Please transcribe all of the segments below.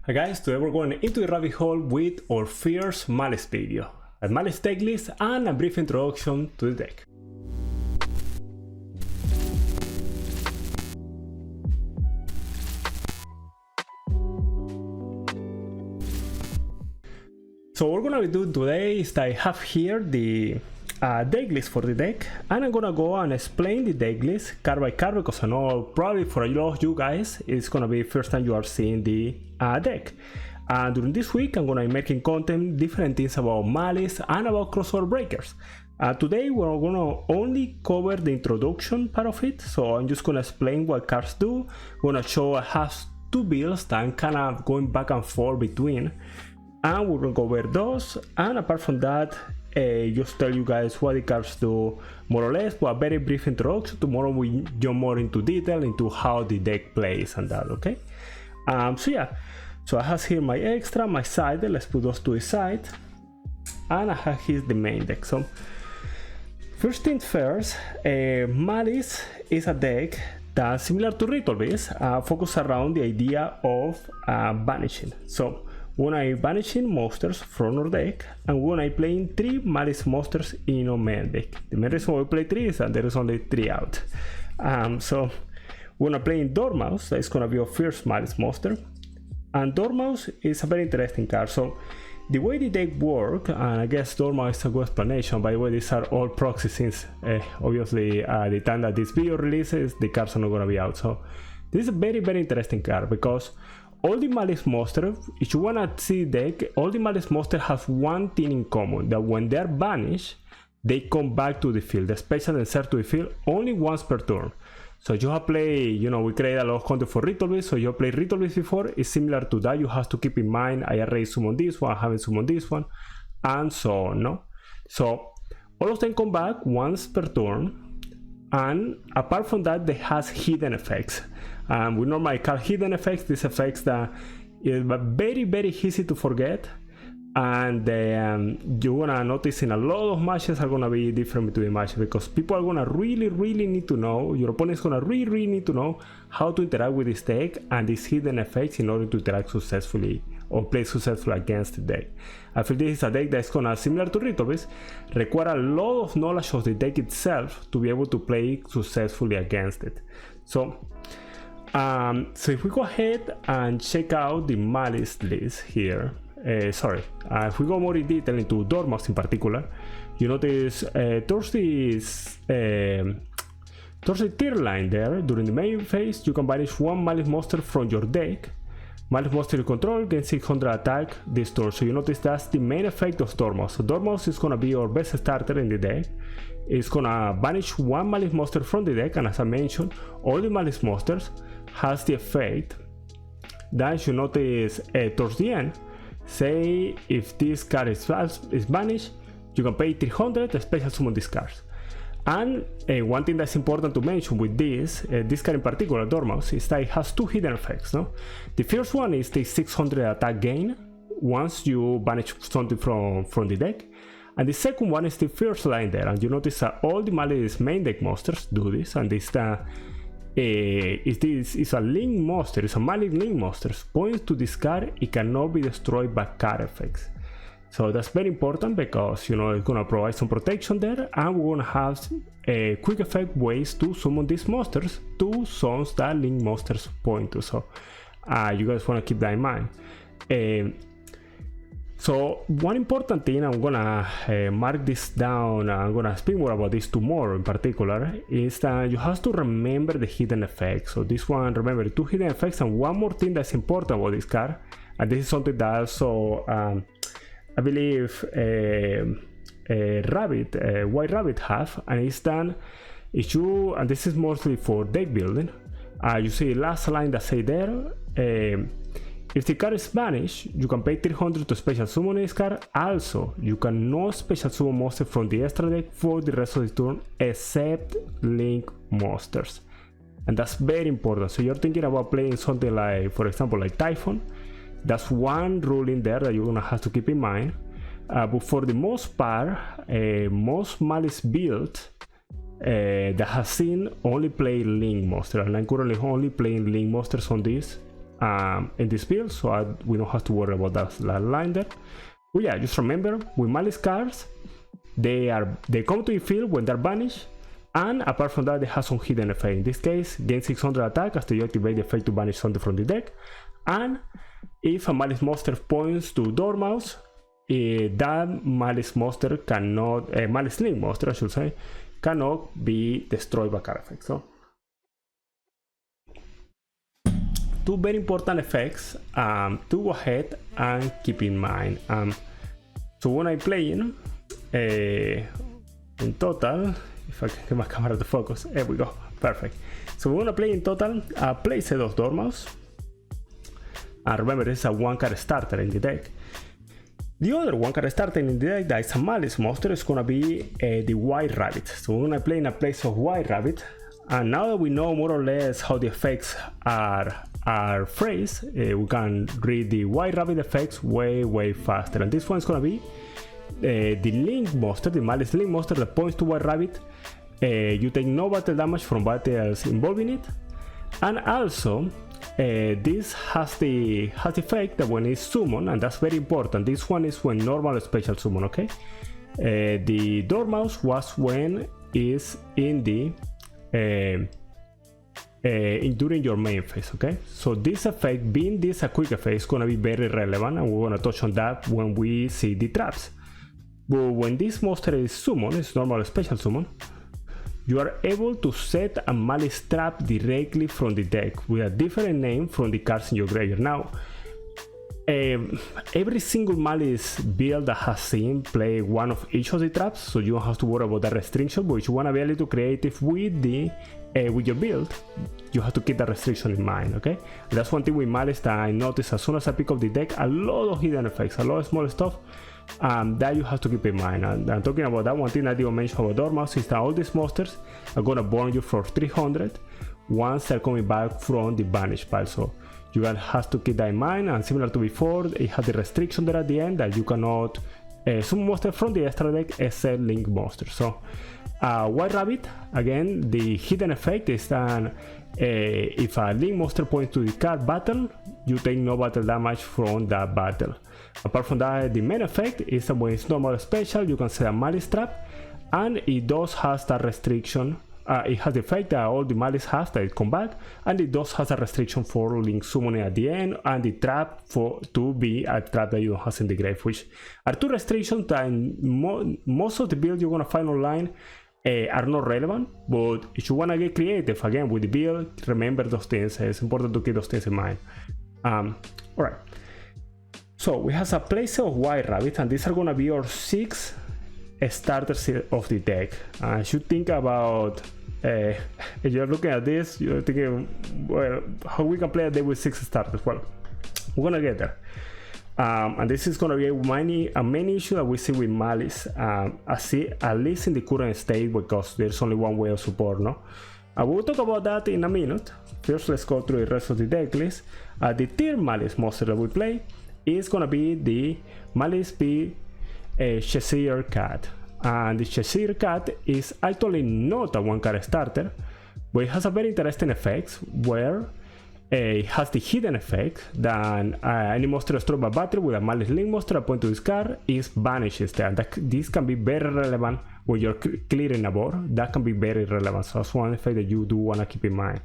Hi guys, today we're going into the rabbit hole with our first Maliss video, a Maliss decklist and a brief introduction to the deck. So what we're gonna be doing today is that I have here the decklist for the deck, and I'm gonna go and explain the decklist card by card because I know probably for a lot of you guys it's gonna be the first time you are seeing the deck. During this week I'm gonna be making content, different things about Maliss and about crossover breakers. Today we're gonna only cover the introduction part of it, so I'm just gonna explain what cards do. I'm gonna show I have two builds that I'm kind of going back and forth between, and we're gonna go over those, and apart from that just tell you guys what the cards do more or less, but a very brief introduction. Tomorrow we jump more into detail into how the deck plays and that, okay? So yeah, so I have here my extra, my side deck. Let's put those to the side, and I have here the main deck. So first things first, Maliss is a deck that's similar to Ritual Beast, focused around the idea of banishing. So when I'm banishing monsters from our deck, and when I'm playing 3 Maliss monsters in our main deck. The main reason why we play 3 is that there is only 3 out. So when I'm playing Dormouse, that's gonna be our first Maliss monster. And Dormouse is a very interesting card. So the way the deck works, and I guess Dormouse is a good explanation. By the way, these are all proxies since obviously the time that this video releases, the cards are not gonna be out. So this is a very interesting card because all the Maliss monsters, if you wanna see the deck, all the Maliss monsters have one thing in common, that when they're banished, they come back to the field. The special insert to the field only once per turn. So you have played, you know, we create a lot of content for Ritual Beast, so you have played Ritual Beast before, it's similar to that. You have to keep in mind, I already summoned this one, I haven't summoned this one, and so on, no? So all of them come back once per turn, and apart from that, they has hidden effects. We normally call hidden effects these effects that is very easy to forget, and you're gonna notice in a lot of matches are gonna be different between matches because people are gonna really need to know, your opponent's gonna really need to know how to interact with this deck and these hidden effects in order to interact successfully or play successfully against the deck. I feel this is a deck that's gonna, similar to Ritual Beast, require a lot of knowledge of the deck itself to be able to play successfully against it. So if we go ahead and check out the Maliss list here, if we go more in detail into Dormouse in particular, you notice towards the tier line there, during the main phase, you can banish one Maliss monster from your deck. Maliss monster you control gains 600 attack this turn. So you notice that's the main effect of Dormouse. So Dormouse is gonna be our best starter in the deck. It's gonna banish one Maliss monster from the deck, and as I mentioned, all the Maliss monsters has the effect that you notice towards the end. Say if this card is banished, you can pay 300 special summon this card. And one thing that's important to mention with this card in particular, Dormouse, is that it has 2 hidden effects. No, the first one is the 600 attack gain once you banish something from the deck, and the second one is the first line there. And you notice that all the Maliss main deck monsters do this, and this is a link monster, it's a Maliss link monster. Points to this card, it cannot be destroyed by card effects. So that's very important because, you know, it's gonna provide some protection there, and we're gonna have quick effect ways to summon these monsters to zones that link monsters point to. So you guys wanna keep that in mind. So one important thing, I'm gonna mark this down, I'm gonna speak more about this tomorrow in particular, is that you have to remember the hidden effects. So this one, remember 2 hidden effects, and one more thing that's important about this card, and this is something that also I believe White Rabbit have, and it's that if you, and this is mostly for deck building, you see the last line that say there, if the card is banished, you can pay 300 to special summon this card. Also, you can no special summon monster from the extra deck for the rest of the turn except link monsters. And that's very important. So you're thinking about playing something like, for example, like Typhon. That's one rule in there that you're gonna have to keep in mind. But for the most part, most Maliss build that has seen only play link monster, and I'm currently only playing link monsters on this in this build, so we don't have to worry about that line there. But yeah, just remember, with Maliss cards, they come to your field when they're banished, and apart from that, they have some hidden effect. In this case, gain 600 attack after you activate the effect to banish something from the deck. And if a Maliss monster points to Dormouse, that Maliss monster cannot, Maliss Link monster I should say, cannot be destroyed by card effects. So, two very important effects to go ahead and keep in mind. So when I'm playing, in total, if I can get my camera to focus, there we go, perfect. So we're gonna play in total a playset of Dormouse. And remember, this is a one card starter in the deck. The other one card starter in the deck that is a Maliss monster is gonna be the White Rabbit. So we're gonna play in a place of White Rabbit. And now that we know more or less how the effects are phrased, we can read the White Rabbit effects way faster. And this one's gonna be the Link monster, the Maliss Link monster that points to White Rabbit. You take no battle damage from battles involving it, and also this has the effect that when it's summoned, and that's very important. This one is when normal special summon. Okay, the Dormouse was when is in the during your main phase. Okay, so this effect, being this a quick effect, is gonna be very relevant, and we're gonna touch on that when we see the traps. But when this monster is summoned, it's normal special summon, you are able to set a Maliss trap directly from the deck with a different name from the cards in your graveyard. Now, every single Maliss build that has seen play one of each of the traps, so you don't have to worry about that restriction. But if you want to be a little creative with the with your build, you have to keep that restriction in mind. Okay, and that's one thing with Maliss that I noticed as soon as I pick up the deck, a lot of hidden effects, a lot of small stuff. That you have to keep in mind. And I'm talking about that one thing I didn't mention about Dormouse is that all these monsters are gonna burn you for 300 once they're coming back from the banish pile. So you have to keep that in mind. And similar to before, it has the restriction there at the end that you cannot summon monster from the extra deck except Link monsters. So White Rabbit, again, the hidden effect is that if a Link monster points to the card battle, you take no battle damage from that battle. Apart from that, the main effect is that when it's normal special, you can set a Maliss trap, and it does has that restriction. It has the effect that all the Maliss has that it come back, and it does has a restriction for Link summoning at the end, and the trap to be a trap that you don't have in the grave, which are two restrictions that in most of the builds you're gonna find online are not relevant. But if you wanna get creative again with the build, remember those things. It's important to keep those things in mind. Alright. So we have a playset of White Rabbit, and these are gonna be our 6 starters of the deck. I should think about if you're looking at this, you're thinking, well, how we can play a deck with 6 starters. Well, we're gonna get there. And this is gonna be a main issue that we see with Maliss, at least in the current state, because there's only one way of support, no? We'll talk about that in a minute. First, let's go through the rest of the deck list. The tier Maliss monster that we play is gonna be the Maliss B Cheshire Cat, and the Cheshire Cat is actually not a one card starter, but it has a very interesting effect where it has the hidden effect that any monster destroyed by battle with a Maliss Link monster point to this card is banishes there. This can be very relevant when you're clearing a board. That can be very relevant, so that's one effect that you do want to keep in mind.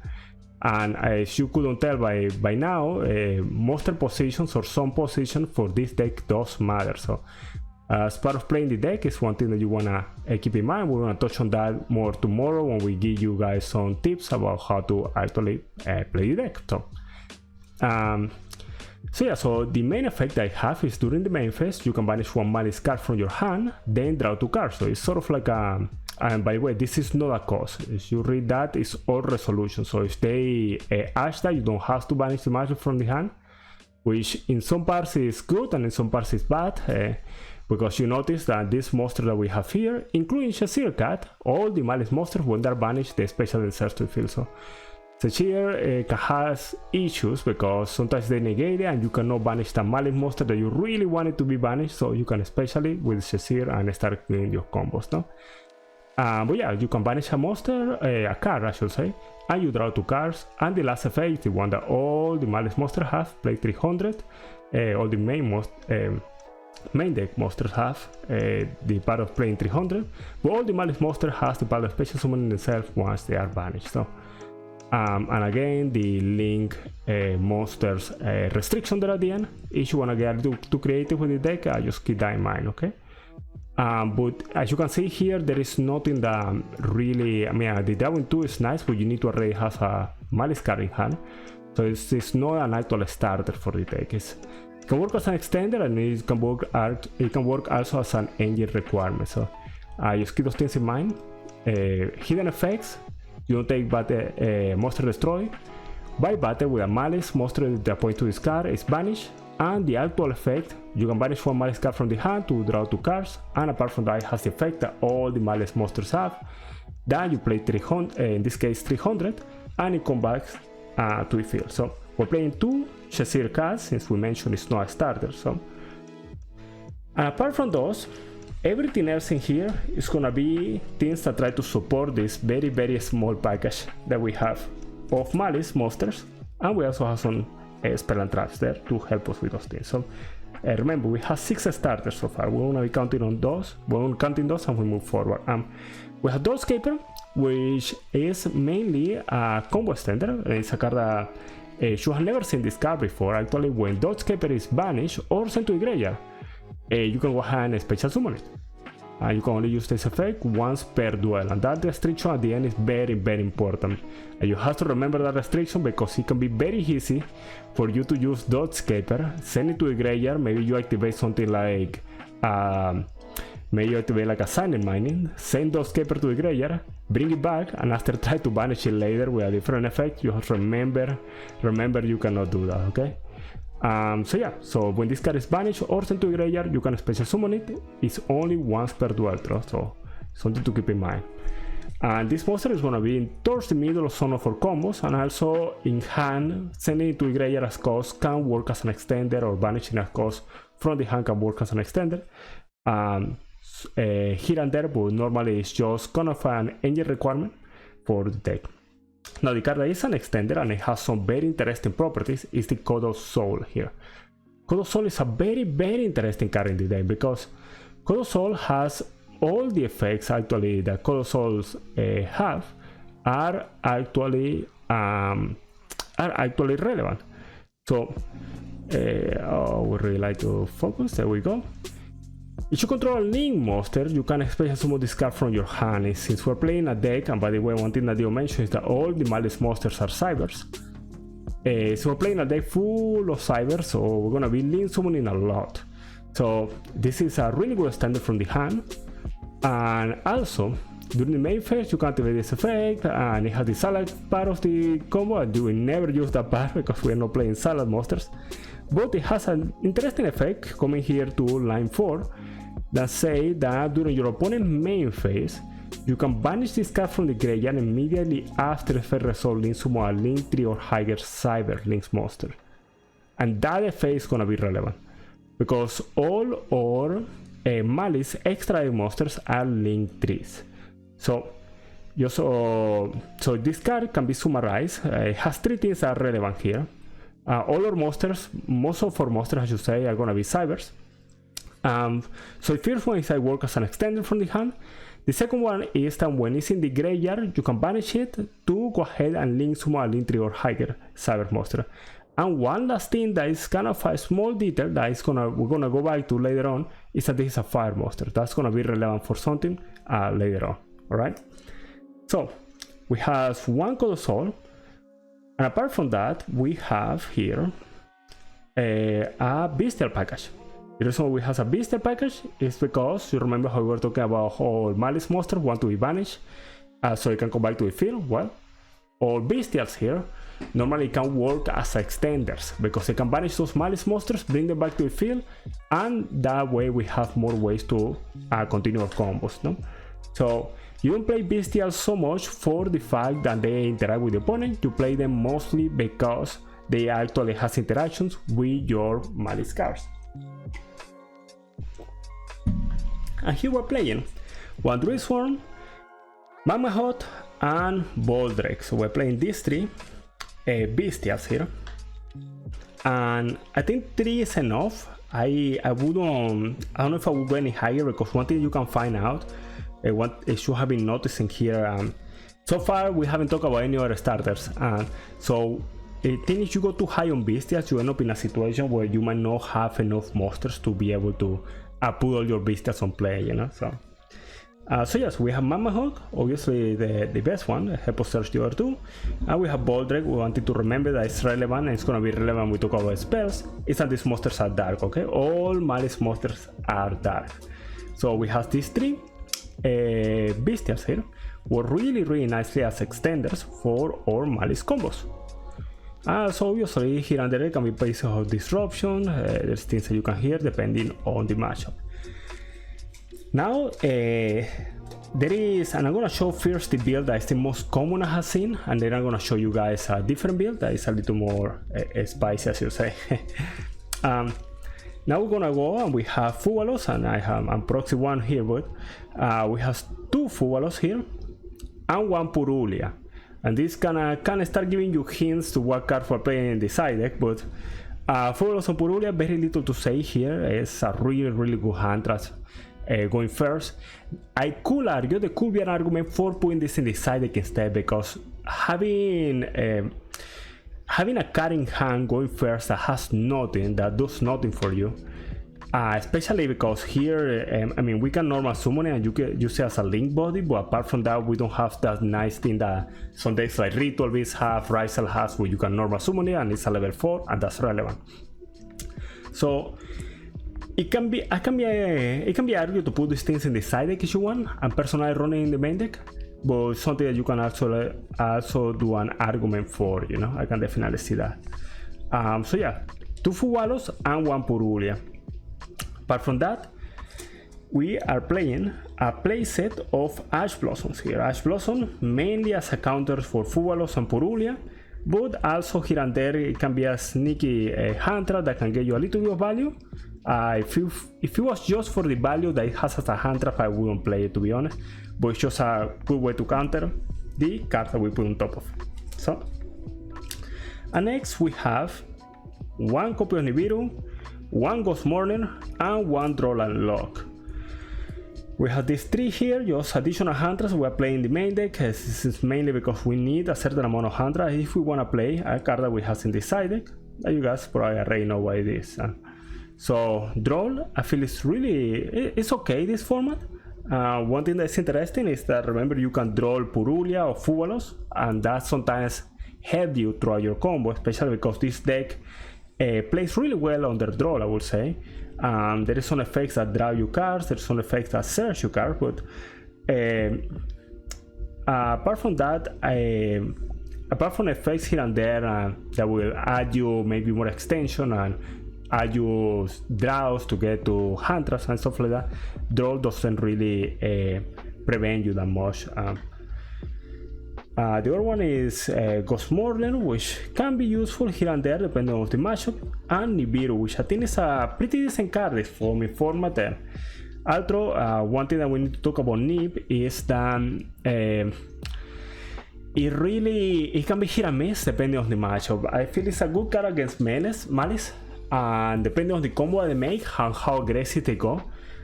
And as you couldn't tell by now, monster positions or some position for this deck does matter. So as part of playing the deck is one thing that you wanna keep in mind. We're gonna touch on that more tomorrow when we give you guys some tips about how to actually play the deck. So yeah, so the main effect I have is during the main phase, you can banish one Maliss card from your hand, then draw 2 cards. So it's sort of like a, and by the way, this is not a cost. If you read that, it's all resolution. So if they ash that, you don't have to banish the Maliss from the hand, which in some parts is good and in some parts is bad. Because you notice that this monster that we have here, including Cheshire Cat, all the Maliss monsters, when they're banished, they special themselves to the field. So Cheshire has issues because sometimes they negate it and you cannot banish the Maliss monster that you really want it to be banished. So you can especially with Cheshire and start doing your combos, no? But yeah, you can banish a monster, a card I should say, and you draw 2 cards. And the last effect is the one that all the Maliss monsters have, play 300. All the main deck monsters have the power of playing 300, but all the Maliss monster has the power of special summoning themselves once they are banished. So, and again, the link monsters restriction there at the end. If you wanna get too creative with the deck, just keep that in mind, okay? But as you can see here, there is nothing that really, I mean, the Darwin 2 is nice, but you need to already have a Maliss card in hand. So it's not an actual starter for the deck. It can work as an extender, and it can work also as an engine requirement. So just keep those things in mind. Hidden effects, you don't take battle, monster destroy. By battle with a Maliss, monster that point to this card is banished. And the actual effect, you can banish 1 Maliss card from the hand to draw 2 cards, and apart from that, it has the effect that all the Maliss monsters have. Then you play 300, in this case 300, and it comes back to the field. So we're playing 2 Cheshire cards, since we mentioned it's not a starter. So, and apart from those, everything else in here is gonna be things that try to support this very small package that we have of Maliss monsters, and we also have some spell and traps there to help us with those things. So remember, we have 6 starters so far. We're gonna be counting on those. We're counting those and we move forward. We have Doodscaper, which is mainly a combo extender. It's a card that you have never seen this card before. Actually, when Doodscaper is banished or sent to the graveyard, you can go ahead and special summon it. You can only use this effect once per duel, and that restriction at the end is very important. And you have to remember that restriction because it can be very easy for you to use Doodscaper, send it to the graveyard. Maybe you activate something like a Silent Mining, send Doodscaper to the graveyard, bring it back, and after try to banish it later with a different effect. You have to remember you cannot do that, okay? So yeah, so when this card is banished or sent to the graveyard, you can special summon it. It's only once per duel throw, so something to keep in mind. And this monster is gonna be towards the middle of zone for combos, and also in hand, sending it to the graveyard as cost can work as an extender, or banishing as cost from the hand can work as an extender. Here and there, but normally it's just kind of an engine requirement for the deck. Now the card that is an extender and it has some very interesting properties is the Kodo Soul here. Kodo Soul is a very interesting card in the deck because Kodo Soul has all the effects actually that Kodo Souls have are actually relevant. So I would really like to focus. There we go. If you control a Link monster, you can special summon this card from your hand. Since we're playing a deck, and by the way, one thing that you mentioned is that all the Maliss monsters are cybers. So we're playing a deck full of cybers, so we're gonna be Link summoning a lot. So this is a really good standard from the hand. And also, during the main phase, you can activate this effect, and it has the salad part of the combo, and you will never use that part because we're not playing salad monsters. But it has an interesting effect coming here to line 4 that say that during your opponent's main phase, you can banish this card from the graveyard immediately after the effect resolve Link summon a Link 3 or higher Cyber Links monster. And that effect is gonna be relevant because all our Maliss extra monsters are Link 3s. So this card can be summarized. It has 3 things that are relevant here. All our monsters, most of our monsters I should say, are gonna be cybers. So the first one is I work as an extender from the hand. The second one is that when it's in the graveyard, you can banish it to go ahead and Link summon a Link 3 or higher cyber monster. And one last thing that is kind of a small detail that is we're gonna go back to later on is that this is a fire monster. That's gonna be relevant for something later on. Alright? So we have one Kodo Soul. And apart from that, we have here a Bestial package. The reason why we have a Bestial package is because you remember how we were talking about how Maliss monsters want to be banished so it can come back to the field. Well, all Bestials here normally can work as extenders because they can banish those Maliss monsters, bring them back to the field, and that way we have more ways to continue our combos. No? So you don't play Bestials so much for the fact that they interact with the opponent. You play them mostly because they actually have interactions with your Maliss cards. And here we're playing one Druid Swarm, Mammoth and Boldrek. So we're playing these three bestials here, and I think 3 is enough. I don't know if I would go any higher, because one thing you can find out, what you should have been noticing here, so far we haven't talked about any other starters, so I think if you go too high on bestials, you end up in a situation where you might not have enough monsters to be able to put all your bestials on play, you know. So yes, we have Mammoth, obviously the best one, help us search the other two. And we have Boldrek. We wanted to remember that it's relevant, and it's gonna be relevant when we talk about spells, is that these monsters are dark, okay? All Maliss monsters are dark. So we have these 3 bestials here, were really nicely as extenders for our Maliss combos. So obviously here and there can be places of disruption, there's things that you can hear depending on the matchup. Now there is, and I'm gonna show first the build that is the most common I have seen, and then I'm gonna show you guys a different build that is a little more spicy, as you say. Now we're gonna go, and we have Fuvalos, and I'm proxy 1 here, but we have 2 Fuvalos here and 1 Purulia, and this can start giving you hints to what cards we're playing in the side deck. But Fuvalos and Purulia, very little to say here. It's a really good hand trap. Going first, I could argue there could be an argument for putting this in the side deck instead, because having a card in hand going first that has nothing, that does nothing for you, especially because here, I mean, we can normal summon it and you can use it as a link body, but apart from that, we don't have that nice thing that some decks like Ritual Beast have, Rizal has, where you can normal summon it and it's a level 4, and that's relevant. So it can be argued to put these things in the side deck if you want, and personally running in the main deck, but something that you can actually also do an argument for, you know. I can definitely see that. So yeah, 2 Fuvalos and 1 Purulia. Apart from that, we are playing a playset of Ash Blossoms here. Ash Blossom mainly as a counter for Fuvalos and Purulia, but also here and there it can be a sneaky hand trap that can get you a little bit of value. If it was just for the value that it has as a hand trap, I wouldn't play it, to be honest, but it's just a good way to counter the card that we put on top of. So, and next we have 1 copy of Nibiru, 1 Ghost Mourner, and 1 Droll Lock. We have these 3 here, just additional hand traps. We are playing the main deck. This is mainly because we need a certain amount of hand traps if we want to play a card that we have in the side deck. You guys probably already know what it is. So Droll, I feel it's okay, this format. One thing that's interesting is that, remember, you can Droll Purulia or Fuvalos, and that sometimes helps you throughout your combo, especially because this deck plays really well under Droll, I would say. There is some effects that draw you cards, there's some effects that search you cards, but apart from that, apart from effects here and there that will add you maybe more extension and add you draws to get to hand traps and stuff like that, Droll doesn't really prevent you that much. The other one is Ghost Mourner, which can be useful here and there depending on the matchup, and Nibiru, which I think is a pretty decent card for me format. Also, one thing that we need to talk about Nib is that it can be hit and miss depending on the matchup. I feel it's a good card against Maliss, and depending on the combo they make and how aggressive they go.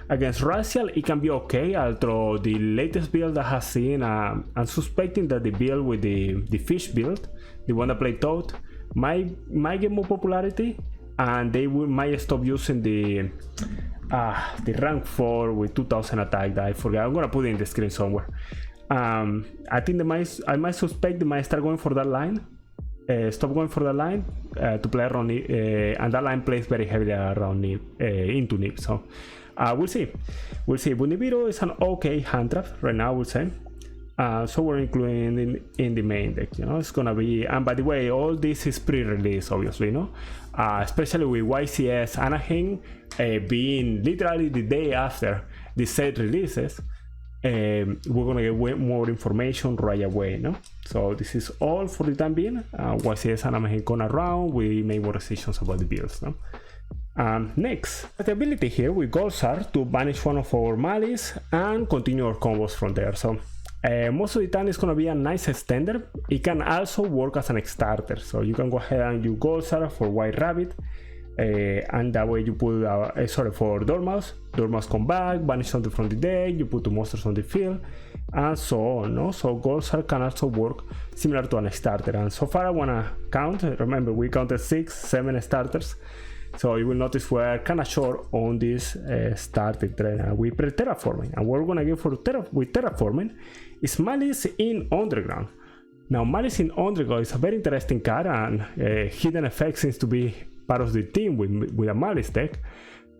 Against Racial, it can be okay, although the latest build I have seen, I'm suspecting that the build with the fish build, the one that played Toad, might get more popularity, and they might stop using the rank 4 with 2000 attack that I forgot. I'm gonna put it in the screen somewhere. I think I might suspect they might start going for that line. Stop going for that line to play around Nib, and that line plays very heavily around Nib, into Nib. So we'll see. But Nibiru is an okay hand trap right now, I would say. So we're including in the main deck. You know, it's gonna be. And by the way, all this is pre-release, obviously, no. Especially with YCS Anaheim being literally the day after the set releases. We're gonna get way more information right away, no? So this is all for the time being. YCS Anaheim come around, we make more decisions about the builds, no? Next, the ability here with Goldsar to banish one of our Maliss and continue our combos from there. So Most of the time it's gonna be a nice extender. It can also work as an starter, so you can go ahead and you gold star for White Rabbit, and that way you put sorry, for Dormouse come back, banish something from the deck, you put 2 monsters on the field, and so on. No? So gold star can also work similar to an starter. And so far I wanna count. Remember, we counted 6-7 starters. So you will notice we're kind of short on this starting trend, and we play terraforming. And what we're gonna get with terraforming is Maliss in Underground. Now Maliss in Underground is a very interesting card, and hidden effect seems to be part of the team with a Maliss deck.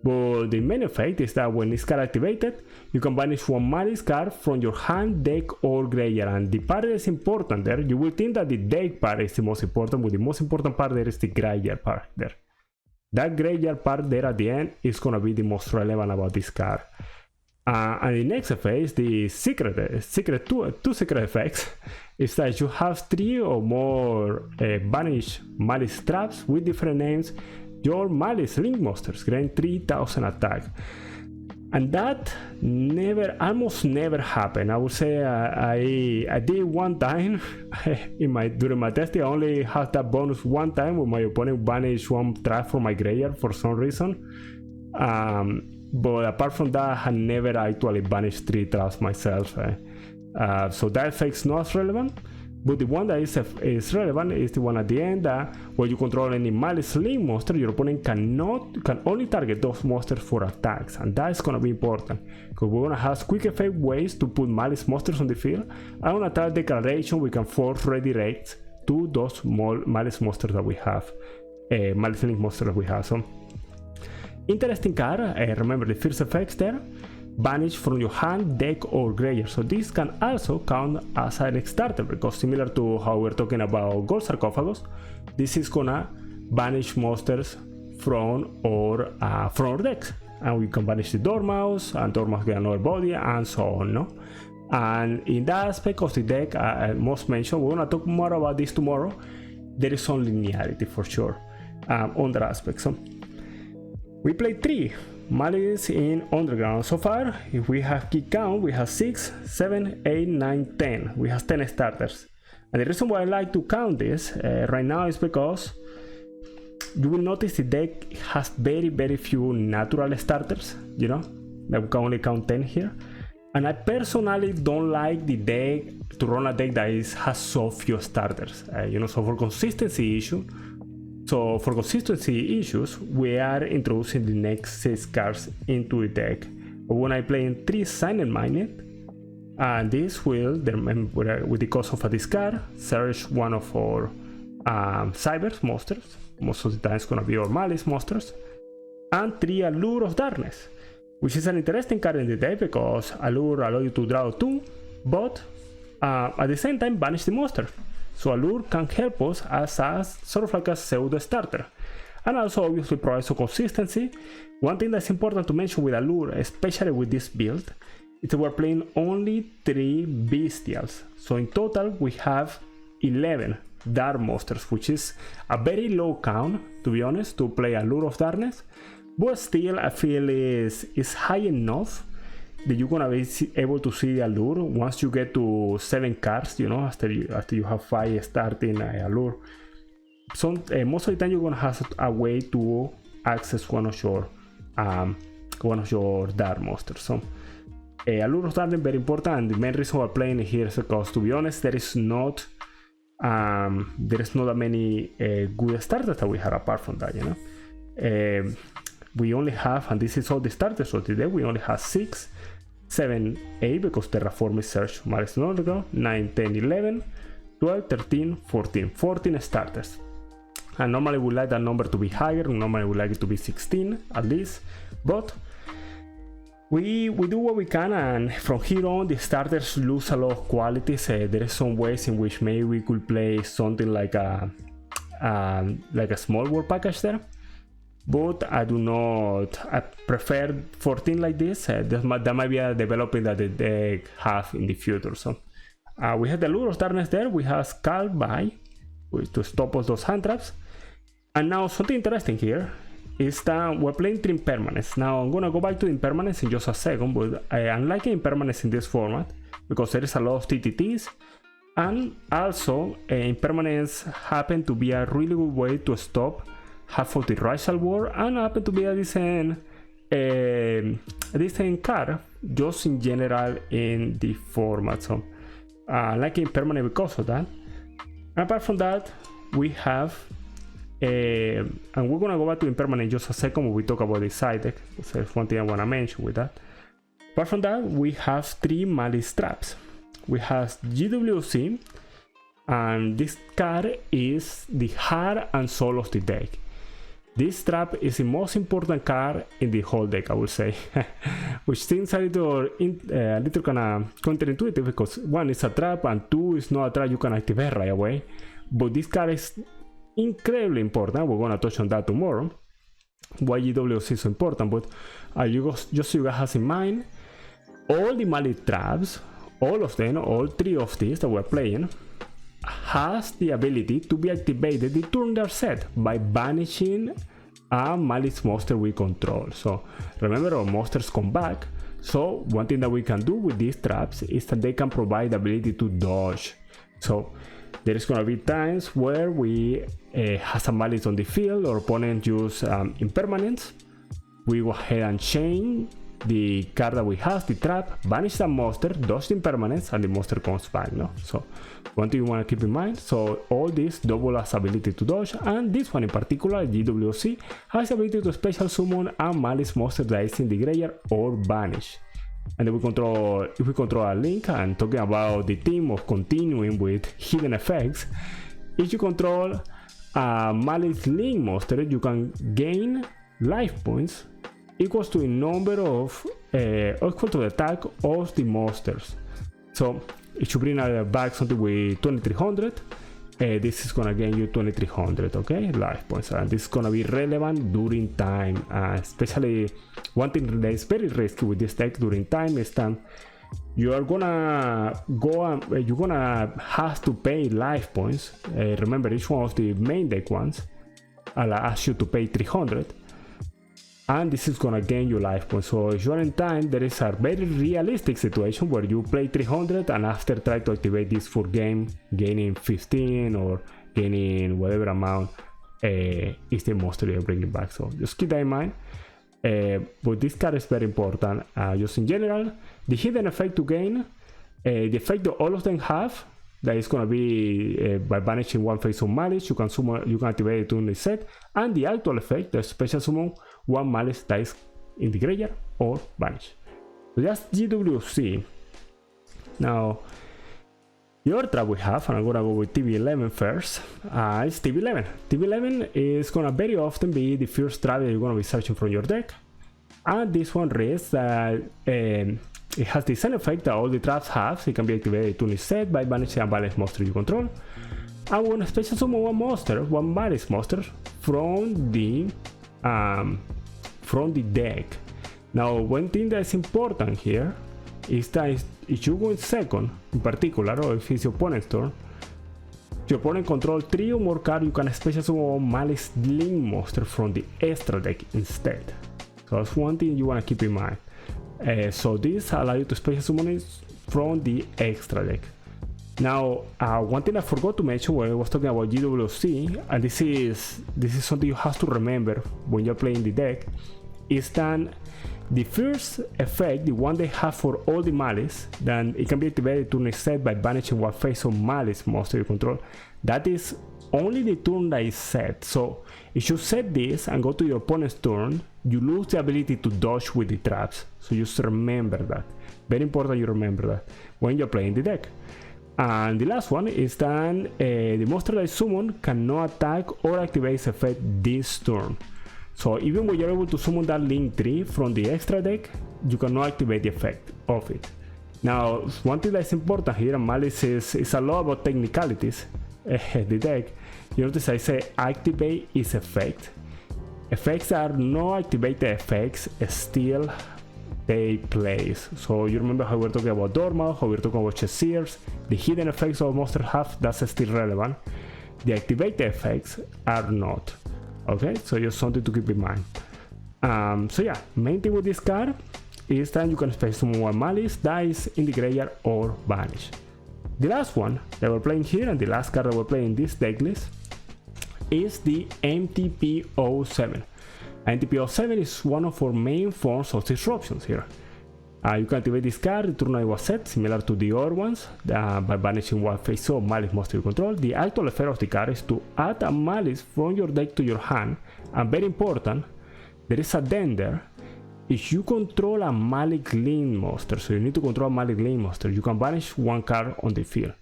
But the main effect is that when this card activated, you can banish 1 Maliss card from your hand, deck, or graveyard. And the part that is important there, you will think that the deck part is the most important, but the most important part there is the graveyard part there. That graveyard part there at the end is going to be the most relevant about this card. And the next effect is the two secret effects. Is that you have 3 or more banished Maliss traps with different names. Your Maliss Link monsters gain 3000 attack. And that almost never happened. I would say I did one time during my testing. I only had that bonus one time when my opponent banished 1 trap from my graveyard for some reason. But apart from that, I had never actually banished 3 traps myself. So that effect's not relevant. But the one that is relevant is the one at the end, where you control any Maliss Link monster. Your opponent can only target those monsters for attacks, and that is gonna be important because we're gonna have quick effect ways to put Maliss monsters on the field. And on attack declaration, we can force redirect to those Maliss monsters that we have, Maliss Link monsters that we have. So interesting card. Remember the first effects there. Banish from your hand, deck, or graveyard. So this can also count as an starter, because similar to how we're talking about Gold Sarcophagus, this is gonna banish monsters from our decks. And we can banish the Dormouse, and Dormouse get another body, and so on. No? And in that aspect of the deck, I must mention, we're gonna talk more about this tomorrow. There is some linearity for sure on that aspect. So we played 3 Maliss in Underground. So far, if we have key count, we have 6, 7, 8, 9, 10. We have 10 starters. And the reason why I like to count this right now is because you will notice the deck has very few natural starters, you know, that we can only count 10 here. And I personally don't like the deck to run a deck that has so few starters, you know, so for consistency issues, we are introducing the next 6 cards into the deck. But when I play in 3 Silent Minded, and this will, with the cost of a discard, search one of our Cybers monsters. Most of the time it's gonna be our Maliss monsters, and 3 Allure of Darkness, which is an interesting card in the deck because Allure allows you to draw 2, but at the same time banish the monster. So Allure can help us as sort of like a pseudo starter, and also obviously provides some consistency. One thing that's important to mention with Allure, especially with this build, is that we're playing only 3 Bestials. So in total we have 11 Dark monsters, which is a very low count, to be honest, to play Allure of Darkness, but still I feel is high enough that you're gonna be able to see the Allure once you get to 7 cards, you know, after you have 5 starting Allure. So most of the time you're gonna have a way to access one of your Dark monsters. So Allure of Darkness very important, and the main reason we're playing it here is because, to be honest, there is not that many good starters that we have apart from that, you know. We only have, and this is all the starters of today, we only have 6, 7, 8, because Terraform is search, Maliss Underground, 9, 10, 11, 12, 13, 14 starters. And normally we like that number to be higher, normally we like it to be 16 at least, but we do what we can, and from here on the starters lose a lot of qualities. There is some ways in which maybe we could play something like a small world package there, but I do not. I prefer 14 like this. That might be a development that the deck have in the future. So we have the Allure of Darkness there. We have Scald by to stop us those hand traps. And now something interesting here is that we're playing 3 impermanents. Now I'm gonna go back to the impermanents in just a second, but I'm liking impermanents in this format because there is a lot of TTTs, and also impermanents happen to be a really good way to stop half of the Racial War, and happen to be a decent card just in general in the format. So I like impermanent because of that. And apart from that, we have and we're gonna go back to impermanent in just a second when we talk about the side deck. So there's one thing I wanna mention with that. Apart from that, we have 3 Maliss traps. We have GWC, and this card is the heart and soul of the deck. This trap is the most important card in the whole deck, I would say, which seems a little kind of counterintuitive because 1 is a trap and 2 is not a trap you can activate right away. But this card is incredibly important. We're gonna touch on that tomorrow. Why GWC is so important, but just so you guys have in mind, all the Maliss traps, all of them, all 3 of these that we're playing, has the ability to be activated the turn they're set by banishing a Maliss monster we control. So remember, our monsters come back. So one thing that we can do with these traps is that they can provide the ability to dodge. So there is gonna be times where we have some Maliss on the field, or opponent use impermanents. We go ahead and chain the card that we have, the trap, banish the monster, dodge the impermanents, and the monster comes back. No, so one thing you want to keep in mind. So all this double has ability to dodge, and this one in particular, GWC, has the ability to special summon a Maliss monster that is in the graveyard or banish. And then if we control a link, and talking about the theme of continuing with hidden effects, if you control a Maliss link monster, you can gain life points equals to the number of equal to the attack of the monsters. So if you bring back something with 2300, this is gonna gain you 2300, okay, life points, and this is gonna be relevant during time. Especially one thing that is very risky with this deck during time is that you are gonna you're gonna have to pay life points. Remember, each one of the main deck ones asks you to pay 300. And this is gonna gain you life points. So if you are in time, there is a very realistic situation where you play 300 and after try to activate this full game, gaining 15 or gaining whatever amount is the monster you're bringing back. So just keep that in mind. But this card is very important. Just in general, the hidden effect to gain, the effect that all of them have, that is gonna be by banishing 1 face of Maliss, you can activate it on the set, and the actual effect, the special summon 1 Maliss that is in the graveyard or banish. So that's GWC. Now, the other trap we have, and I'm gonna go with TV11 first, is TV11. TV11 is gonna very often be the first trap that you're gonna be searching from your deck, and this one reads that it has the same effect that all the traps have. It can be activated to set by banishing a Maliss monster you control. And when special summon 1 Maliss monster from the deck. Now, one thing that's important here is that if you go in second, in particular, or if it's your opponent's turn, if your opponent controls 3 or more cards, you can special summon 1 Maliss link monster from the extra deck instead. So that's one thing you want to keep in mind. So this allows you to special summon it from the extra deck. Now, one thing I forgot to mention when I was talking about GWC, and this is something you have to remember when you're playing the deck, is that the first effect, the one they have for all the Maliss, then it can be activated to set by banishing 1 face of Maliss monster you control. That is only the turn that is set. So if you set this and go to your opponent's turn, you lose the ability to dodge with the traps. So just remember that. Very important you remember that when you're playing the deck. And the last one is that the monster that is summoned cannot attack or activate its effect this turn. So even when you're able to summon that link tree from the extra deck, you cannot activate the effect of it. Now, one thing that's important here, and Maliss is a lot about technicalities. The deck, you notice I say activate its effect. Effects that are no activated effects still take place. So you remember how we're talking about Dormouse, how we're talking about Chasseurs, the hidden effects of monsters have, that's still relevant. The activated effects are not. Okay, so just something to keep in mind. So yeah, main thing with this card is that you can spend summon one Maliss, dice in the graveyard, or banish. The last one that we're playing here, and the last card that we're playing in this deck list, is the MTP07. MTP07 is one of our main forms of disruptions here. You can activate this card. The turn was set similar to the other ones by banishing one face of Maliss monster you control. The actual effect of the card is to add a Maliss from your deck to your hand, and very important, there is a addendum. If you control a Maliss monster, so you need to control a Maliss monster, you can banish one card on the field.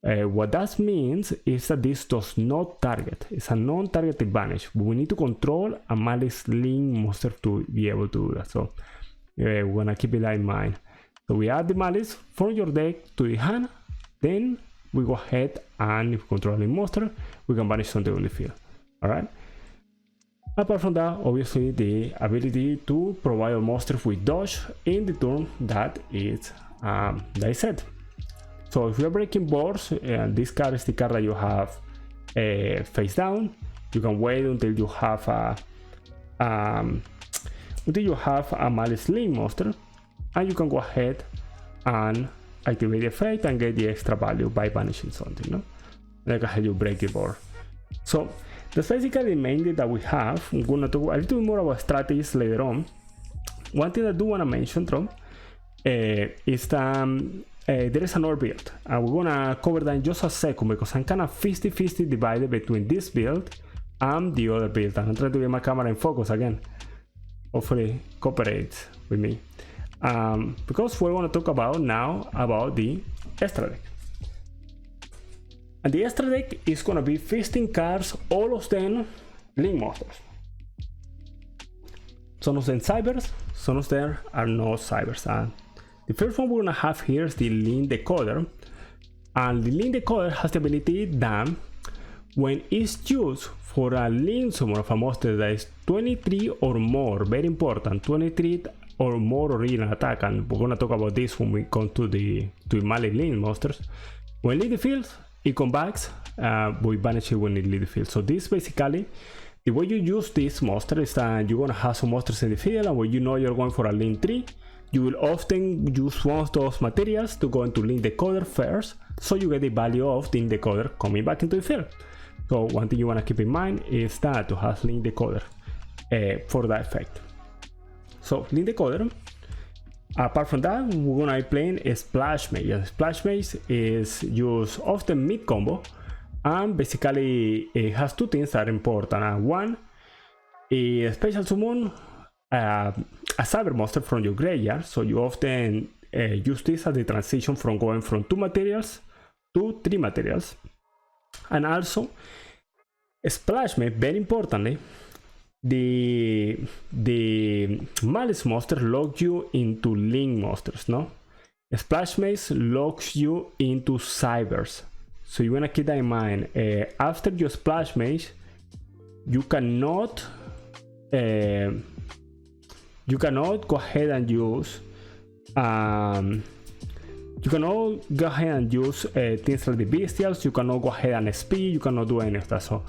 What that means is that this does not target. It's a non-targeted banish. We need to control a Maliss monster to be able to do that. So we're gonna keep it in mind. So we add the Maliss from your deck to the hand, then we go ahead and if we control a monster, we can banish something on the field. Alright? Apart from that, obviously the ability to provide a monster with dodge in the turn that is set. So if you're breaking boards, this card is the card that you have face down. You can wait until you have a Maliss monster, and you can go ahead and activate the effect and get the extra value by banishing something. No, that can help you break the board. So that's basically the main thing that we have. I'm gonna talk a little bit more about strategies later on. One thing I do want to mention, Tron, is that there is another build. We're gonna cover that in just a second because I'm kind of 50-50 divided between this build and the other build. And I'm trying to get my camera in focus again. Hopefully cooperate with me. Because we're gonna talk about now about the extra deck. And the extra deck is gonna be 15 cards, all of them Link monsters. Some of them cybers, some of them are not cybers. The first one we're gonna have here is the Link Decoder. And the Link Decoder has the ability that when it's used for a Link summon of a monster that is 23 or more, very important, 23 or more original attack, and we're gonna talk about this when we come to the Maliss Link monsters. When it leaves the field, it comes back, we banish it when it leaves the field. So this basically, the way you use this monster is that you're gonna have some monsters in the field, and when you know you're going for a Link 3, you will often use one of those materials to go into Link Decoder first, so you get the value of the Link Decoder coming back into the field. So one thing you want to keep in mind is that to have Link Decoder for that effect. So Link Decoder, apart from that, we're gonna be playing a Splash Mage. And Splash Mage is used often mid combo, and basically it has two things that are important. One, a special summon a cyber monster from your graveyard, so you often use this as the transition from going from 2 materials to 3 materials. And also Splash Mage, very importantly, the Maliss monster locks you into Link monsters, no? Splash Mage locks you into cybers, so you want to keep that in mind. After your Splash Mage, you cannot go ahead and use things like the bestials. You cannot go ahead and speed. You cannot do any of that. So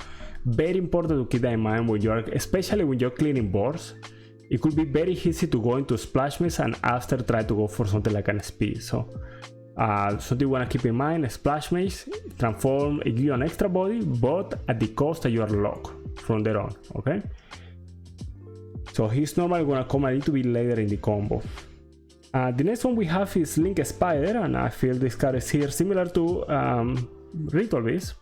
very important to keep that in mind when you're, especially when you're cleaning boards. It could be very easy to go into Splash Mage and after try to go for something like an speed. So something you want to keep in mind: Splash Mage transform, give you an extra body, but at the cost that you are locked from there on. Okay. So he's normally gonna come a little bit later in the combo. The next one we have is Link Spider, and I feel this card is here similar to Ritual Beast.